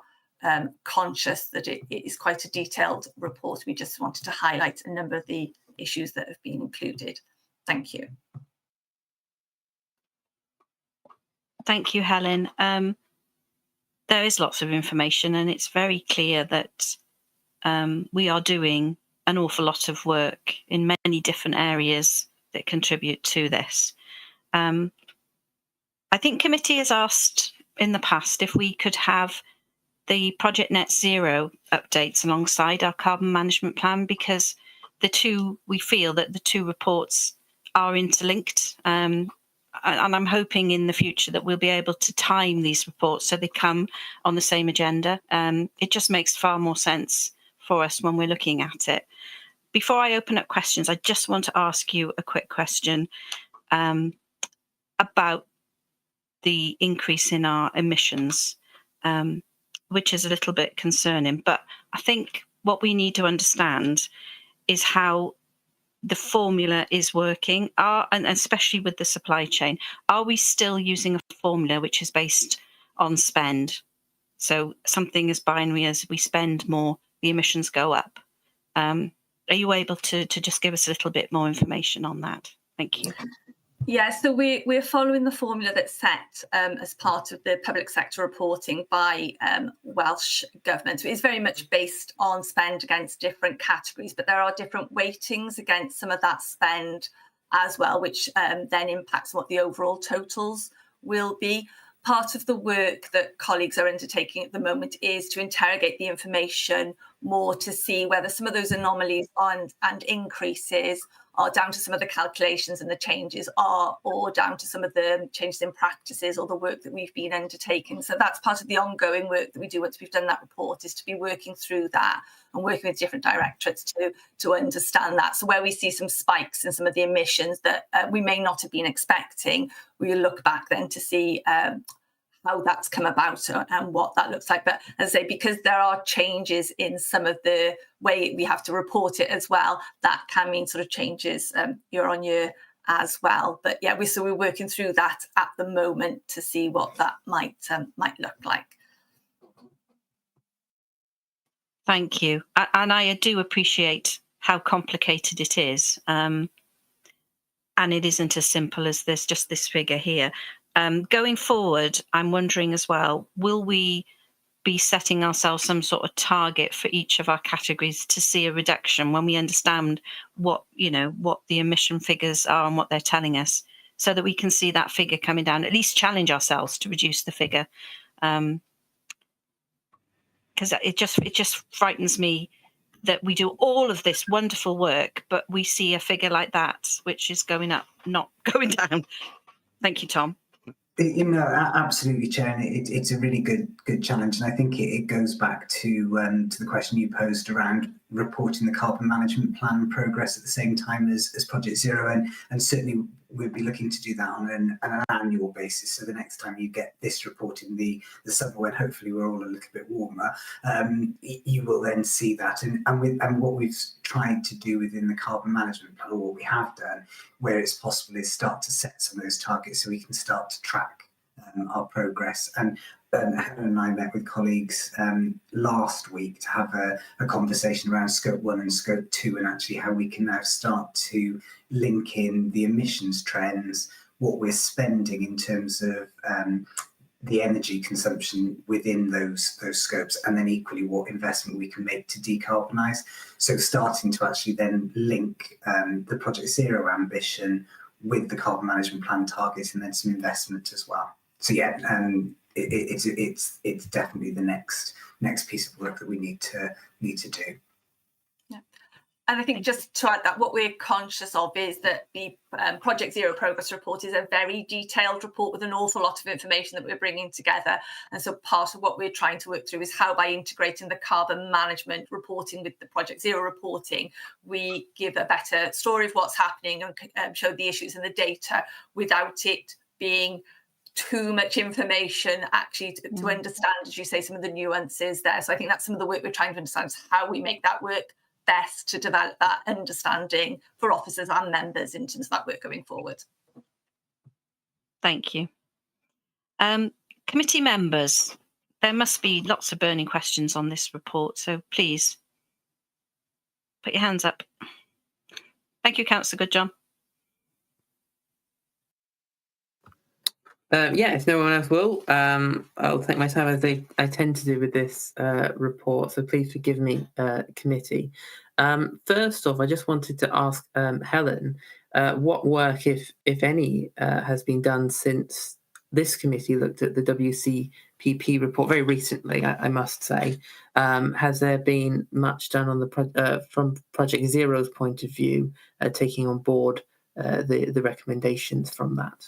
conscious that it is quite a detailed report. We just wanted to highlight a number of the issues that have been included. Thank you. Thank you, Helen. There is lots of information, and it's very clear that we are doing an awful lot of work in many different areas that contribute to this. I think committee has asked in the past if we could have the Project Net Zero updates alongside our carbon management plan, because we feel that the two reports are interlinked. And I'm hoping in the future that we'll be able to time these reports so they come on the same agenda. It just makes far more sense for us when we're looking at it. Before I open up questions, I just want to ask you a quick question about the increase in our emissions, which is a little bit concerning. But I think what we need to understand is how the formula is working, and especially with the supply chain. Are we still using a formula which is based on spend? So something as binary as we spend more, the emissions go up. Are you able to just give us a little bit more information on that? Thank you. Yeah, so we're following the formula that's set as part of the public sector reporting by Welsh Government. So it's very much based on spend against different categories, but there are different weightings against some of that spend as well, which then impacts what the overall totals will be. Part of the work that colleagues are undertaking at the moment is to interrogate the information more to see whether some of those anomalies and increases are down to some of the calculations and the changes or down to some of the changes in practices or the work that we've been undertaking. So that's part of the ongoing work that we do once we've done that report, is to be working through that and working with different directorates to understand that. So where we see some spikes in some of the emissions that we may not have been expecting, we look back then to see how that's come about and what that looks like. But as I say, because there are changes in some of the way we have to report it as well, that can mean sort of changes year on year as well. But yeah, we're working through that at the moment to see what that might look like. Thank you. And I do appreciate how complicated it is. And it isn't as simple as this, just this figure here. Going forward, I'm wondering as well, will we be setting ourselves some sort of target for each of our categories to see a reduction when we understand what the emission figures are and what they're telling us, so that we can see that figure coming down, at least challenge ourselves to reduce the figure. Because it just frightens me that we do all of this wonderful work, but we see a figure like that, which is going up, not going down. Thank you, Tom. Absolutely, Chair. And it's a really good challenge, and I think it goes back to the question you posed around reporting the carbon management plan progress at the same time as Project Zero, and certainly we'll be looking to do that on an annual basis. So the next time you get this report in the summer, when hopefully we're all a little bit warmer, you will then see that. And what we've tried to do within the carbon management plan, or what we have done, where it's possible, is start to set some of those targets so we can start to track our progress. And Helen and I met with colleagues last week to have a conversation around Scope 1 and Scope 2, and actually how we can now start to link in the emissions trends, what we're spending in terms of the energy consumption within those scopes, and then equally what investment we can make to decarbonise. So starting to actually then link the Project Zero ambition with the carbon management plan targets, and then some investment as well. So yeah, it's definitely the next piece of work that we need to do. Yeah. And I think just to add that, what we're conscious of is that the Project Zero Progress Report is a very detailed report with an awful lot of information that we're bringing together. And so part of what we're trying to work through is how, by integrating the carbon management reporting with the Project Zero reporting, we give a better story of what's happening and show the issues and the data without it being too much information actually to understand, as you say, some of the nuances there. So I think that's some of the work we're trying to understand, is how we make that work best to develop that understanding for officers and members in terms of that work going forward. Thank you. Committee members, there must be lots of burning questions on this report, so please put your hands up. Thank you, Councillor Goodjohn. Yeah, if no one else will, I'll take my time, as I tend to do with this report, so please forgive me, committee. First off, I just wanted to ask Helen what work, if any, has been done since this committee looked at the WCPP report very recently, I must say. Has there been much done on the from Project Zero's point of view, taking on board the recommendations from that?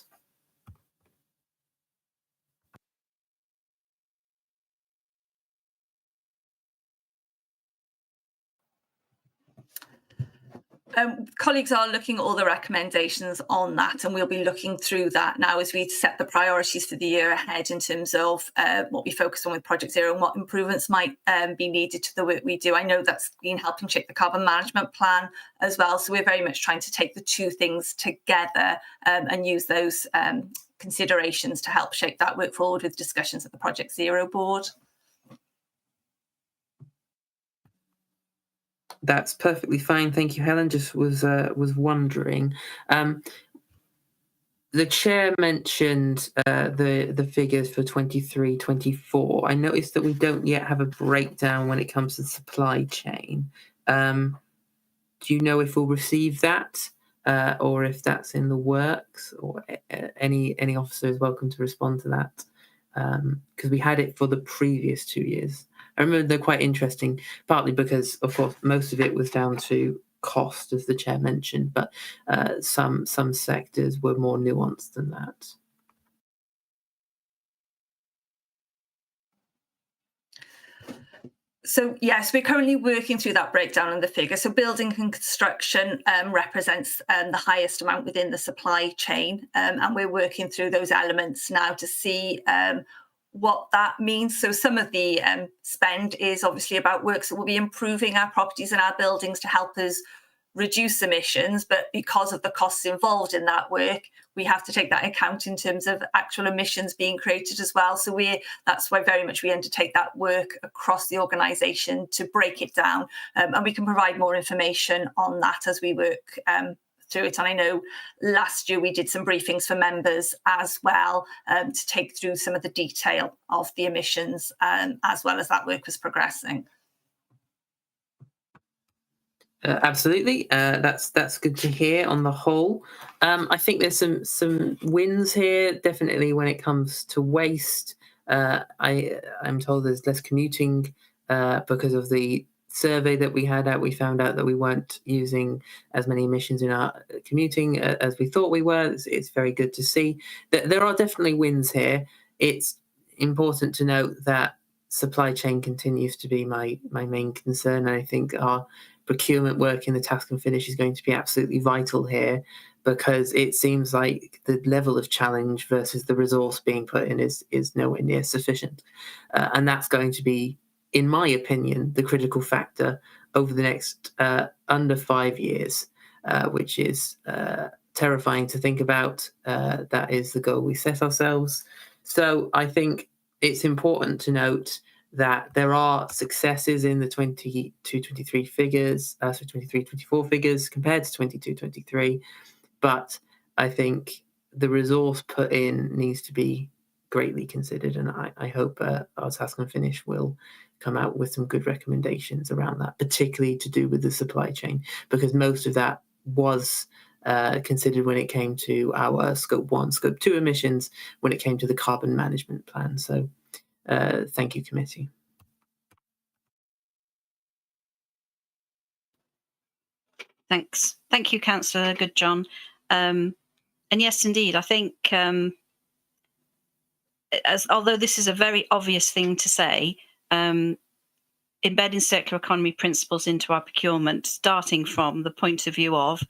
Colleagues are looking at all the recommendations on that, and we'll be looking through that now as we set the priorities for the year ahead in terms of what we focus on with Project Zero and what improvements might be needed to the work we do. I know that's been helping shape the carbon management plan as well, so we're very much trying to take the two things together and use those considerations to help shape that work forward with discussions at the Project Zero board. That's perfectly fine. Thank you, Helen. Just was wondering. The chair mentioned the figures for 23-24. I noticed that we don't yet have a breakdown when it comes to the supply chain. Do you know if we'll receive that, or if that's in the works? Or any officer is welcome to respond to that, because we had it for the previous 2 years. I remember they're quite interesting, partly because, of course, most of it was down to cost, as the chair mentioned, but some sectors were more nuanced than that. So yes, we're currently working through that breakdown in the figure. So building and construction represents the highest amount within the supply chain, and we're working through those elements now to see what that means. So some of the spend is obviously about works that will be improving our properties and our buildings to help us reduce emissions, but because of the costs involved in that work, we have to take that account in terms of actual emissions being created as well. So that's why very much we undertake that work across the organisation to break it down, and we can provide more information on that as we work through it. And I know last year we did some briefings for members as well to take through some of the detail of the emissions as well as that work was progressing. Absolutely, that's good to hear. On the whole, I think there's some wins here. Definitely, when it comes to waste, I'm told there's less commuting because of the survey that we had out. We found out that we weren't using as many emissions in our commuting as we thought we were. It's very good to see that there are definitely wins here. It's important to note that supply chain continues to be my main concern. And I think our procurement work in the task and finish is going to be absolutely vital here, because it seems like the level of challenge versus the resource being put in is nowhere near sufficient. And that's going to be, in my opinion, the critical factor over the next under 5 years, which is terrifying to think about. That is the goal we set ourselves. So I think it's important to note that there are successes in the 22-23 figures, so 23-24 figures compared to 22-23, but I think the resource put in needs to be greatly considered, and I hope our task and finish will come out with some good recommendations around that, particularly to do with the supply chain, because most of that was considered when it came to our Scope 1, Scope 2 emissions, when it came to the carbon management plan. So thank you, committee. Thanks. Thank you, Councillor Goodjohn. And yes, indeed, I think although this is a very obvious thing to say, embedding circular economy principles into our procurement, starting from the point of view of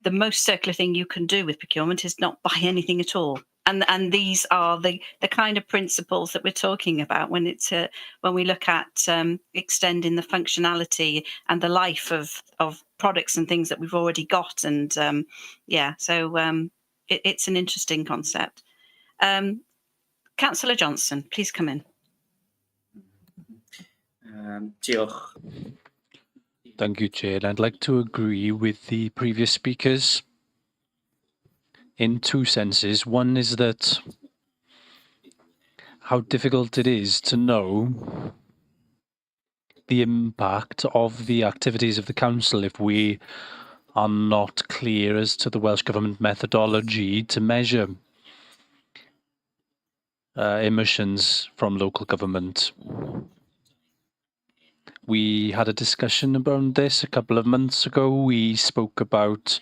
the most circular thing you can do with procurement is not buy anything at all. And these are the kind of principles that we're talking about when we look at extending the functionality and the life of products and things that we've already got. And it's an interesting concept. Councillor Johnson, please come in. Thank you, Chair. I'd like to agree with the previous speakers in two senses. One is that how difficult it is to know the impact of the activities of the council if we are not clear as to the Welsh Government methodology to measure emissions from local government. We had a discussion about this a couple of months ago. We spoke about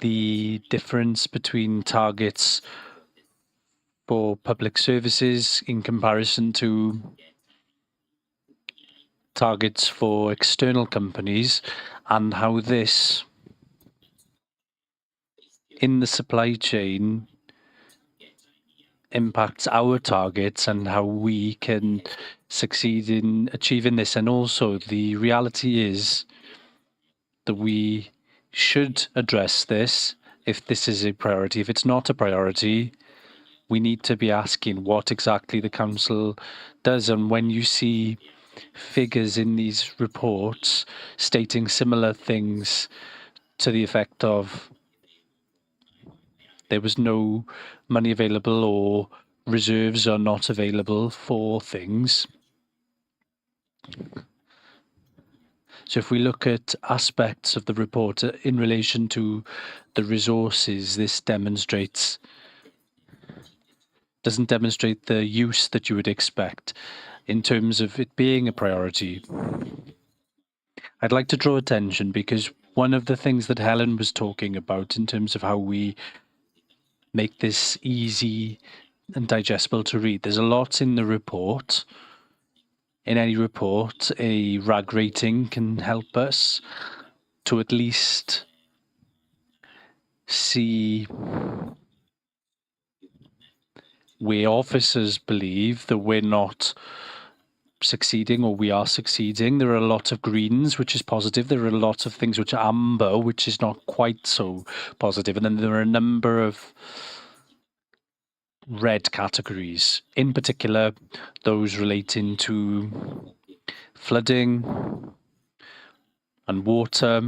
the difference between targets for public services in comparison to targets for external companies, and how this in the supply chain impacts our targets and how we can succeed in achieving this. And also the reality is that we should address this if this is a priority. If it's not a priority, we need to be asking what exactly the council does. And when you see figures in these reports stating similar things to the effect of there was no money available or reserves are not available for things. So if we look at aspects of the report in relation to the resources, this doesn't demonstrate the use that you would expect in terms of it being a priority. I'd like to draw attention because one of the things that Helen was talking about in terms of how we make this easy and digestible to read, there's a lot in the report. In any report, a RAG rating can help us to at least see where officers believe that we're not succeeding, or we are succeeding. There are a lot of greens, which is positive. There are a lot of things which are amber, which is not quite so positive. And then there are a number of red categories, in particular those relating to flooding and water.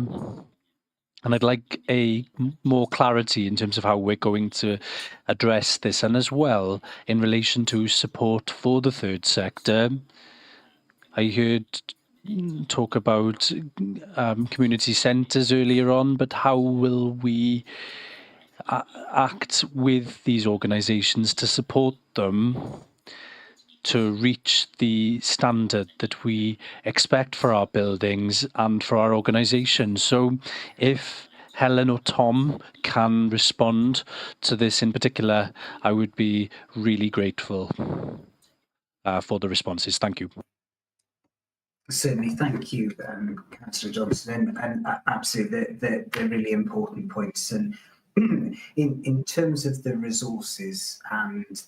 And I'd like more clarity in terms of how we're going to address this, and as well in relation to support for the third sector. I heard talk about community centres earlier on, but how will we act with these organisations to support them to reach the standard that we expect for our buildings and for our organisation? So if Helen or Tom can respond to this in particular, I would be really grateful for the responses. Thank you. Certainly, thank you, Councillor Johnson, and absolutely, they're really important points. And in terms of the resources and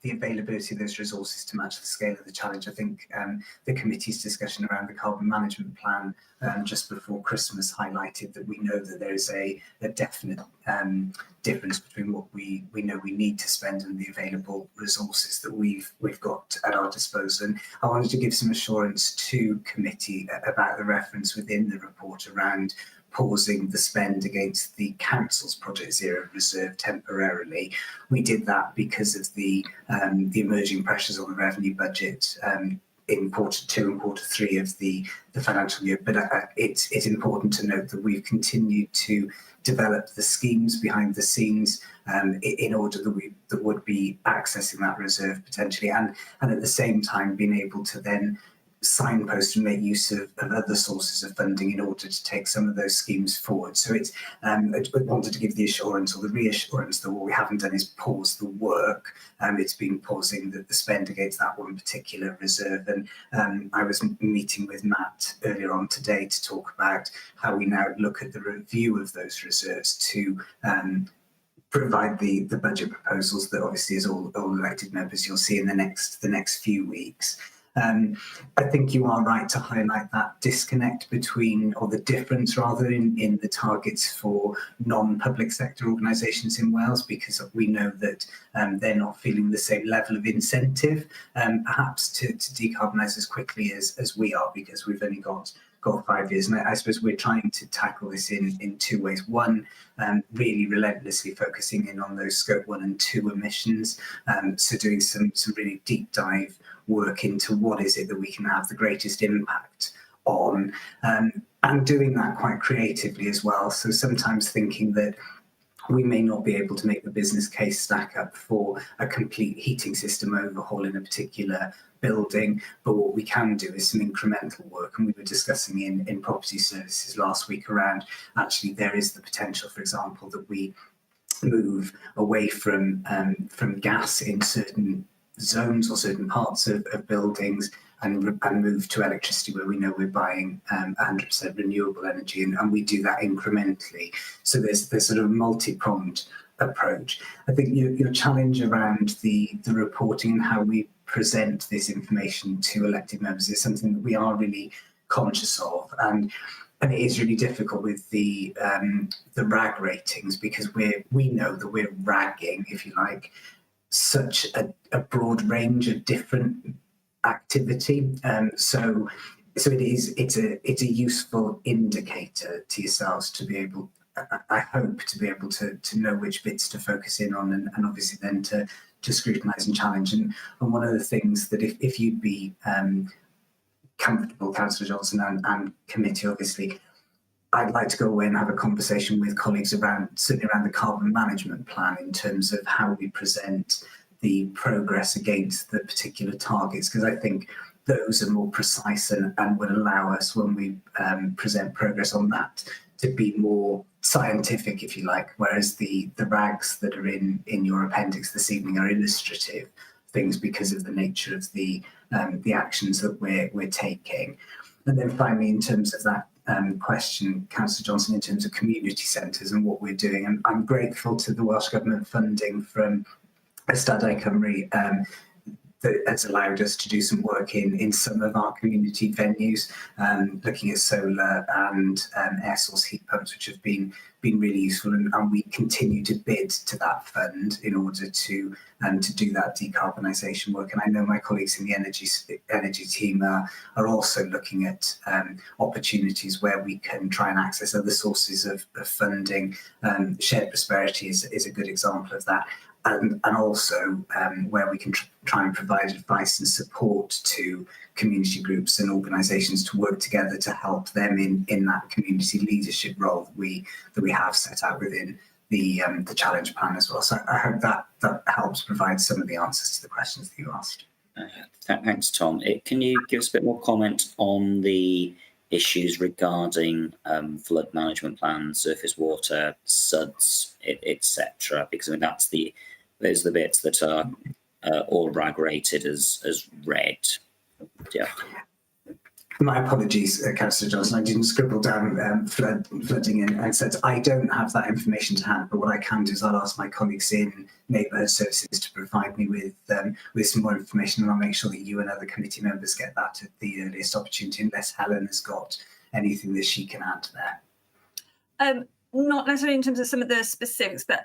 the availability of those resources to match the scale of the challenge, I think the committee's discussion around the carbon management plan just before Christmas highlighted that we know that there is a definite difference between what we know we need to spend and the available resources that we've got at our disposal. And I wanted to give some assurance to committee about the reference within the report around pausing the spend against the council's Project Zero reserve temporarily. We did that because of the emerging pressures on the revenue budget in quarter 2 and quarter 3 of the financial year. But it's important to note that we've continued to develop the schemes behind the scenes in order that would be accessing that reserve potentially, and at the same time being able to then signpost and make use of other sources of funding in order to take some of those schemes forward. So it's I wanted to give the assurance or the reassurance that what we haven't done is pause the work. It's been pausing the spend against that one particular reserve. And I was meeting with Matt earlier on today to talk about how we now look at the review of those reserves to provide the budget proposals that obviously, as all elected members, you'll see in the next few weeks. I think you are right to highlight that disconnect between, or the difference rather, in the targets for non-public sector organisations in Wales, because we know that they're not feeling the same level of incentive perhaps to decarbonise as quickly as we are, because we've only got 5 years. And I suppose we're trying to tackle this in 2 ways. One, really relentlessly focusing in on those scope 1 and 2 emissions. So doing some really deep dive work into what is it that we can have the greatest impact on, and doing that quite creatively as well. So sometimes thinking that we may not be able to make the business case stack up for a complete heating system overhaul in a particular building, but what we can do is some incremental work. And we were discussing in property services last week around, actually there is the potential, for example, that we move away from gas in certain zones or certain parts of buildings and move to electricity where we know we're buying 100% renewable energy, and we do that incrementally. So there's sort of a multi-pronged approach. I think your challenge around the reporting and how we present this information to elected members is something that we are really conscious of, and it is really difficult with the RAG ratings, because we know that we're ragging, if you like, such a broad range of different activity. So it's a useful indicator to yourselves to be able, I hope, to be able to know which bits to focus in on, and obviously then to scrutinise and challenge. And one of the things that if you'd be comfortable, Councillor Johnson and committee, obviously, I'd like to go away and have a conversation with colleagues certainly around the carbon management plan in terms of how we present the progress against the particular targets, because I think those are more precise and would allow us, when we present progress on that, to be more scientific, if you like, whereas the rags that are in your appendix this evening are illustrative things because of the nature of the actions that we're taking. And then finally, in terms of that question, Councillor Johnson, in terms of community centres and what we're doing, and I'm grateful to the Welsh Government funding from Ystadau Cymru. that has allowed us to do some work in some of our community venues, looking at solar and air source heat pumps, which have been really useful, and we continue to bid to that fund in order to do that decarbonisation work. And I know my colleagues in the energy team are also looking at opportunities where we can try and access other sources of funding. Shared prosperity is a good example of that. And also where we can try and provide advice and support to community groups and organisations to work together to help them in that community leadership role that we have set out within the challenge plan as well. So I hope that helps provide some of the answers to the questions that you asked. Thanks, Tom. Can you give us a bit more comment on the issues regarding flood management plans, surface water, SUDs, etc.? Because I mean those are the bits that are all RAG rated as red. Yeah. My apologies, Councillor Johnson. I didn't scribble down flooding and said I don't have that information to hand. But what I can do is I'll ask my colleagues in neighbourhood services to provide me with some more information, and I'll make sure that you and other committee members get that at the earliest opportunity, unless Helen has got anything that she can add there. Not necessarily in terms of some of the specifics, but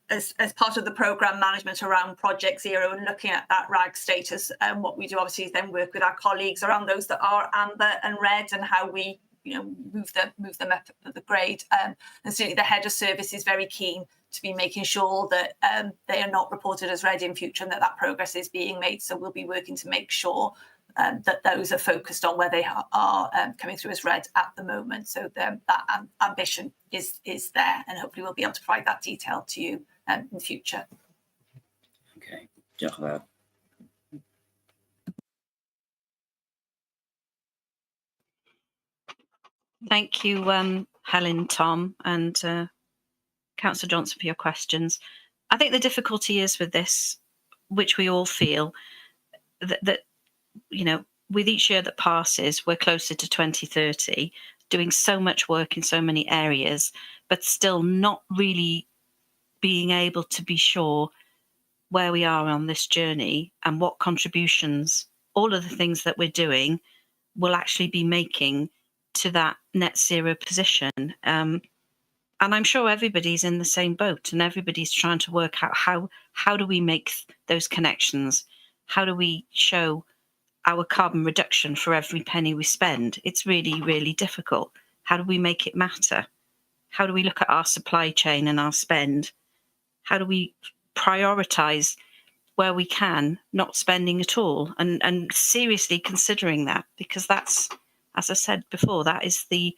as part of the programme management around Project Zero and looking at that RAG status, what we do obviously is then work with our colleagues around those that are amber and red, and how we move them up the grade. And certainly the head of service is very keen to be making sure that they are not reported as red in future, and that progress is being made. So we'll be working to make sure that those are focused on where they are coming through as red at the moment. So that ambition is there, and hopefully we'll be able to provide that detail to you in the future. Okay. Thank you, Helen, Tom, and Councillor Johnson for your questions. I think the difficulty is with this, which we all feel, that with each year that passes, we're closer to 2030, doing so much work in so many areas, but still not really being able to be sure where we are on this journey and what contributions all of the things that we're doing will actually be making to that net zero position. And I'm sure everybody's in the same boat, and everybody's trying to work out how do we make those connections? How do we show our carbon reduction for every penny we spend? It's really, really difficult. How do we make it matter? How do we look at our supply chain and our spend? How do we prioritise where we can, not spending at all, and seriously considering that? Because that's, as I said before, that is the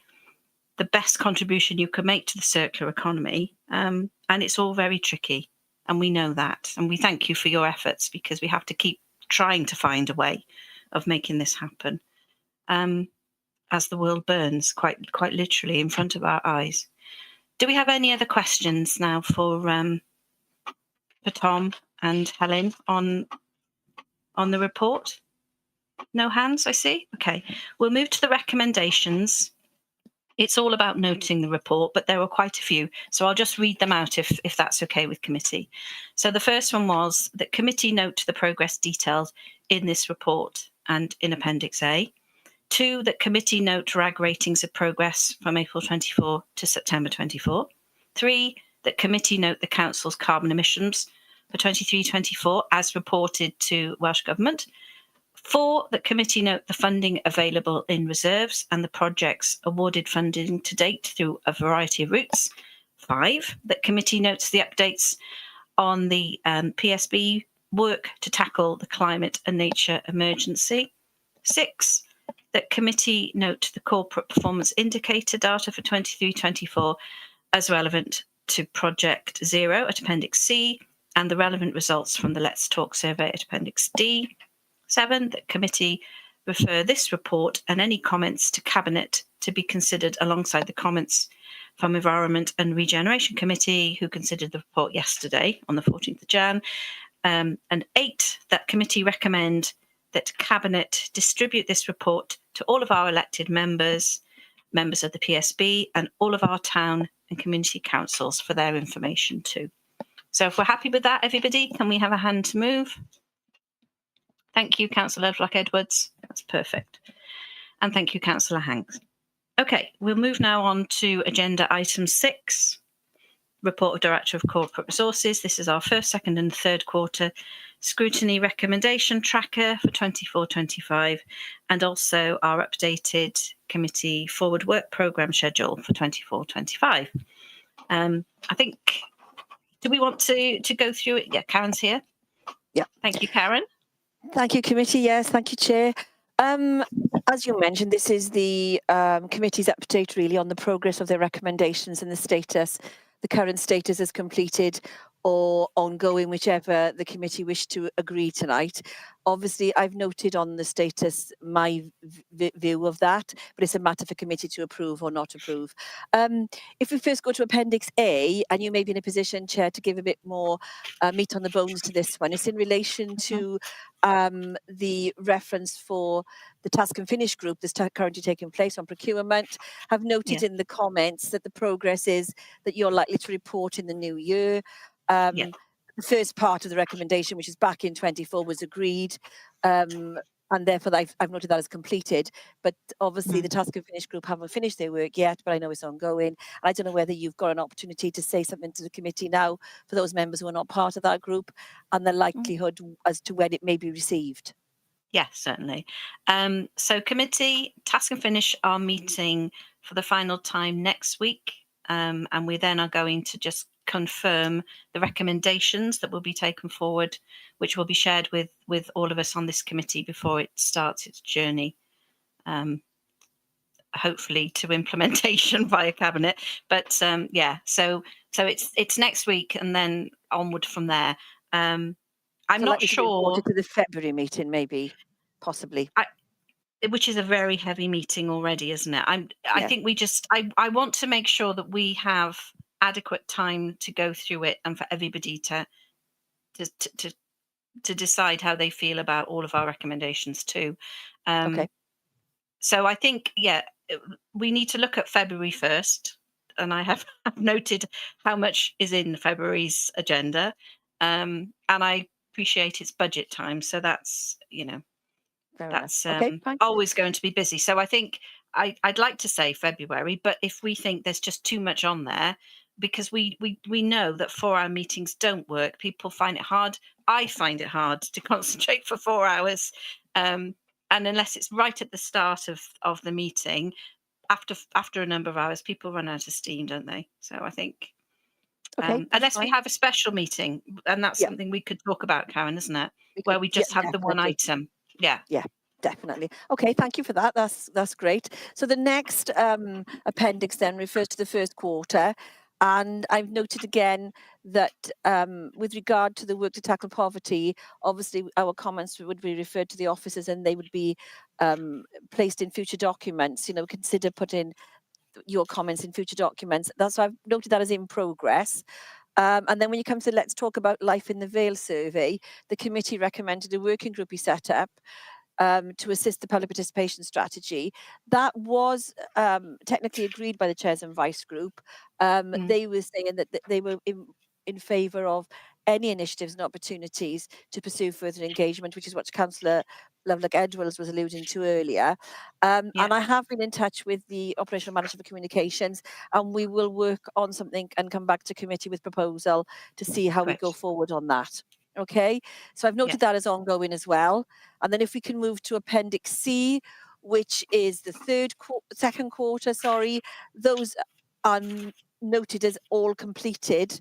best contribution you can make to the circular economy. And it's all very tricky, and we know that. And we thank you for your efforts, because we have to keep trying to find a way of making this happen as the world burns quite literally in front of our eyes. Do we have any other questions now for Tom and Helen on the report? No hands, I see. Okay, we'll move to the recommendations. It's all about noting the report, but there were quite a few, so I'll just read them out if that's okay with committee. So the first one was that committee note the progress detailed in this report and in Appendix A. 2, that committee note RAG ratings of progress from April 24 to September 24. 3, that committee note the Council's carbon emissions for 23-24 as reported to Welsh Government. 4, that committee note the funding available in reserves and the projects awarded funding to date through a variety of routes. 5, that committee notes the updates on the PSB work to tackle the climate and nature emergency. 6, that committee note the corporate performance indicator data for 23-24 as relevant to Project Zero at Appendix C, and the relevant results from the Let's Talk survey at Appendix D. 7, that committee refer this report and any comments to Cabinet to be considered alongside the comments from Environment and Regeneration Committee, who considered the report yesterday on the 14th of Jan. And 8, that committee recommend that Cabinet distribute this report to all of our elected members of the PSB, and all of our town and community councils for their information too. So if we're happy with that, everybody, can we have a hand to move? Thank you, Councillor Lovelock-Edwards. That's perfect. And thank you, Councillor Hanks. Okay, we'll move now on to agenda item 6, Report of Director of Corporate Resources. This is our first, second and third quarter scrutiny recommendation tracker for 24-25, and also our updated committee forward work programme schedule for 24-25. I think, do we want to go through it? Yeah, Karen's here. Yeah. Thank you, Karen. Thank you, committee. Yes, thank you, Chair. As you mentioned, this is the committee's update really on the progress of their recommendations and the status. The current status is completed or ongoing, whichever the committee wish to agree tonight. Obviously, I've noted on the status my view of that, but it's a matter for committee to approve or not approve. If we first go to Appendix A, and you may be in a position, Chair, to give a bit more meat on the bones to this one. It's in relation to the reference for the task and finish group that's currently taking place on procurement. Have noted in the comments that the progress is that you're likely to report in the new year. The first part of the recommendation, which is back in 24, was agreed, and therefore I've noted that as completed. But obviously the task and finish group haven't finished their work yet, but I know it's ongoing. And I don't know whether you've got an opportunity to say something to the committee now for those members who are not part of that group, and the likelihood as to when it may be received. Yes, certainly. So committee, task and finish are meeting for the final time next week, and we then are going to just confirm the recommendations that will be taken forward, which will be shared with all of us on this committee before it starts its journey, hopefully to implementation via cabinet. But yeah, so it's next week and then onward from there. I'm not sure. To the February meeting, maybe, possibly. Which is a very heavy meeting already, isn't it? I think we just I want to make sure that we have adequate time to go through it and for everybody to decide how they feel about all of our recommendations too. Okay. So I think we need to look at February first, and I have noted how much is in February's agenda, and I appreciate it's budget time, so that's that's always going to be busy. So I think I'd like to say February, but if we think there's just too much on there, because we know that 4-hour meetings don't work, people find it hard. I find it hard to concentrate for 4 hours, and unless it's right at the start of the meeting, after a number of hours, people run out of steam, don't they? So I think. Unless we have a special meeting, and that's something we could talk about, Karen, isn't it? Where we just have the one item. Yeah, definitely. Okay, thank you for that. That's great. So the next appendix then refers to the first quarter, and I've noted again that with regard to the work to tackle poverty, obviously our comments would be referred to the officers, and they would be placed in future documents. Consider putting your comments in future documents. That's why I've noted that as in progress. And then when you come to let's talk about life in the Vale survey, the committee recommended a working group be set up to assist the public participation strategy. That was technically agreed by the chairs and vice group. They were saying that they were in favour of any initiatives and opportunities to pursue further engagement, which is what Councillor Lovelock-Edwards was alluding to earlier. And I have been in touch with the operational manager for communications, and we will work on something and come back to committee with proposal to see how we go forward on that. Okay, so I've noted that as ongoing as well. And then if we can move to Appendix C, which is the second quarter, those are noted as all completed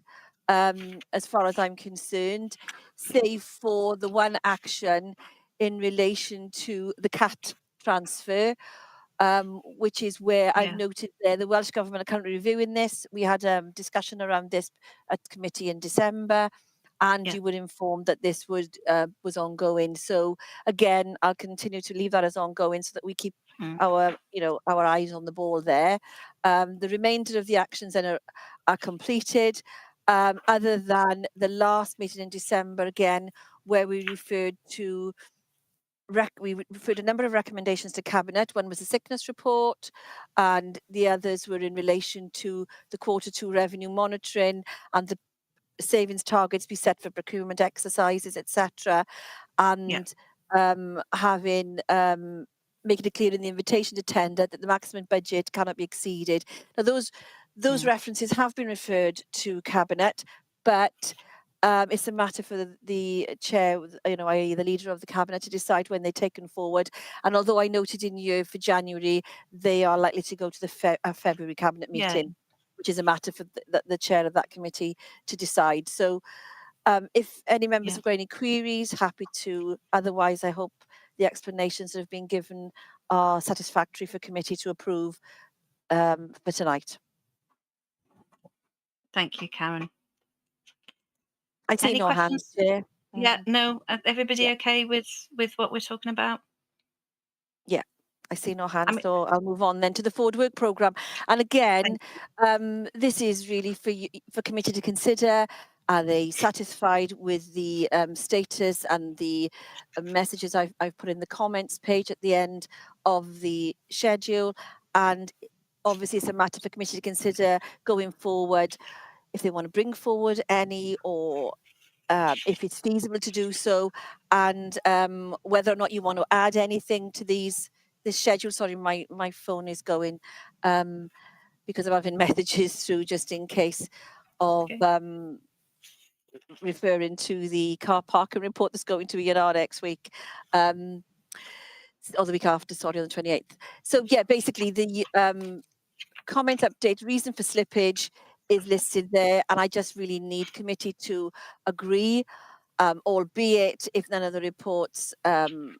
as far as I'm concerned, save for the one action in relation to the CAT transfer, which is where I've noted there the Welsh Government are currently reviewing this. We had a discussion around this at committee in December, and you were informed that this was ongoing. So again, I'll continue to leave that as ongoing so that we keep our eyes on the ball there. The remainder of the actions then are completed, other than the last meeting in December again, where we referred to we referred a number of recommendations to Cabinet. One was a sickness report, and the others were in relation to the Q2 revenue monitoring and the savings targets be set for procurement exercises, etc. And having making it clear in the invitation to tender that the maximum budget cannot be exceeded. Now, those references have been referred to Cabinet, but it's a matter for the chair, i.e. the leader of the Cabinet, to decide when they're taken forward. And although I noted in here for January, they are likely to go to the February Cabinet meeting, which is a matter for the chair of that committee to decide. So if any members have got any queries, happy to. Otherwise, I hope the explanations that have been given are satisfactory for committee to approve for tonight. Thank you, Karen. I see Any no hands, questions? Chair. Yeah, no. Everybody okay with what we're talking about? Yeah, I see no hands, so I'll move on then to the forward work programme. And again, this is really for committee to consider. Are they satisfied with the status and the messages I've put in the comments page at the end of the schedule? And obviously, it's a matter for committee to consider going forward if they want to bring forward any, or if it's feasible to do so, and whether or not you want to add anything to this schedule. Sorry, my phone is going because I'm having messages through just in case of referring to the car parking report that's going to ENR next week. Or the week after, sorry, on the 28th. So yeah, basically the comment update, reason for slippage is listed there, and I just really need committee to agree, albeit if none of the reports don't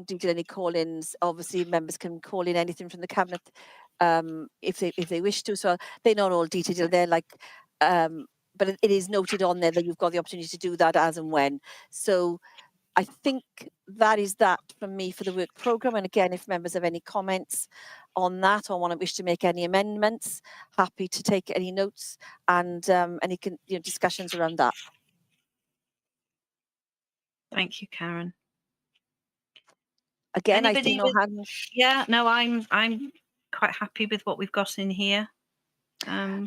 detail any call-ins. Obviously, members can call in anything from the Cabinet if they wish to. So they're not all detailed there, but it is noted on there that you've got the opportunity to do that as and when. So I think that is that from me for the work programme. And again, if members have any comments on that or wish to make any amendments, happy to take any notes and any discussions around that. Thank you, Karen. Again, Anybody I see no hands. Yeah, no, I'm quite happy with what we've got in here.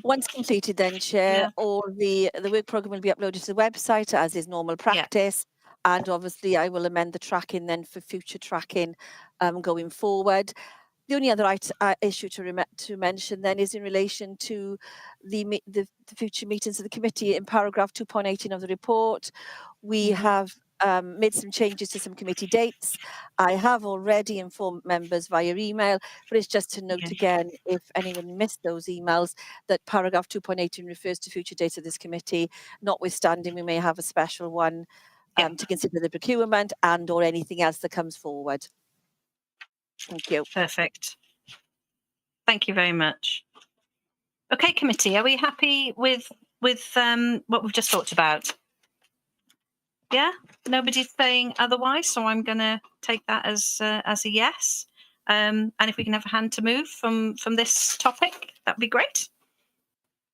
Once completed then, Chair, all the work programme will be uploaded to the website as is normal practice. And obviously I will amend the tracking then for future tracking going forward. The only other issue to mention then is in relation to the future meetings of the committee. In paragraph 2.18 of the report, we have made some changes to some committee dates. I have already informed members via email, but it's just to note again, if anyone missed those emails, that paragraph 2.18 refers to future dates of this committee, notwithstanding we may have a special one to consider the procurement and or anything else that comes forward. Thank you. Perfect. Thank you very much. Okay, committee, are we happy with what we've just talked about? Yeah, nobody's saying otherwise, so I'm going to take that as a yes. And if we can have a hand to move from this topic, that'd be great.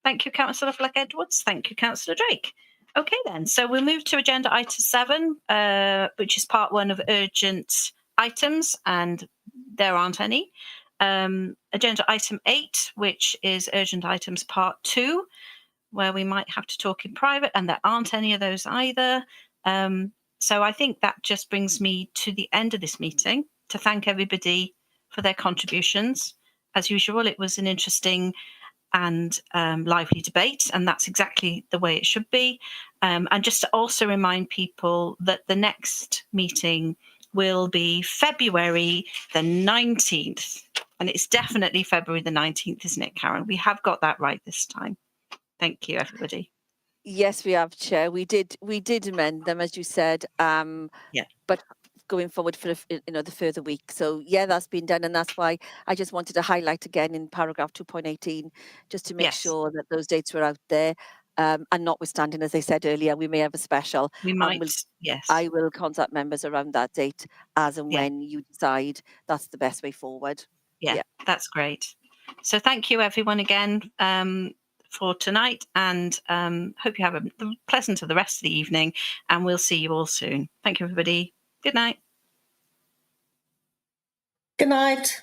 Thank you, Councillor Fleck-Edwards. Thank you, Councillor Drake. Okay, then. So we'll move to agenda item 7, which is part 1 of urgent items, and there aren't any. Agenda item 8, which is urgent items part 2, where we might have to talk in private, and there aren't any of those either. So I think that just brings me to the end of this meeting to thank everybody for their contributions. As usual, it was an interesting and lively debate, and that's exactly the way it should be. And just to also remind people that the next meeting will be February the 19th, and it's definitely February the 19th, isn't it, Karen? We have got that right this time. Thank you, everybody. Yes, we have, Chair. We did amend them, as you said. But going forward for the further week. So yeah, that's been done, and that's why I just wanted to highlight again in paragraph 2.18, just to make sure that those dates were out there. And notwithstanding, as I said earlier, we may have a special. We might. Yes. I will contact members around that date as and when you decide that's the best way forward. Yeah, that's great. So thank you, everyone, again. For tonight, and hope you have a pleasant of the rest of the evening, and we'll see you all soon. Thank you, everybody. Good night. Good night.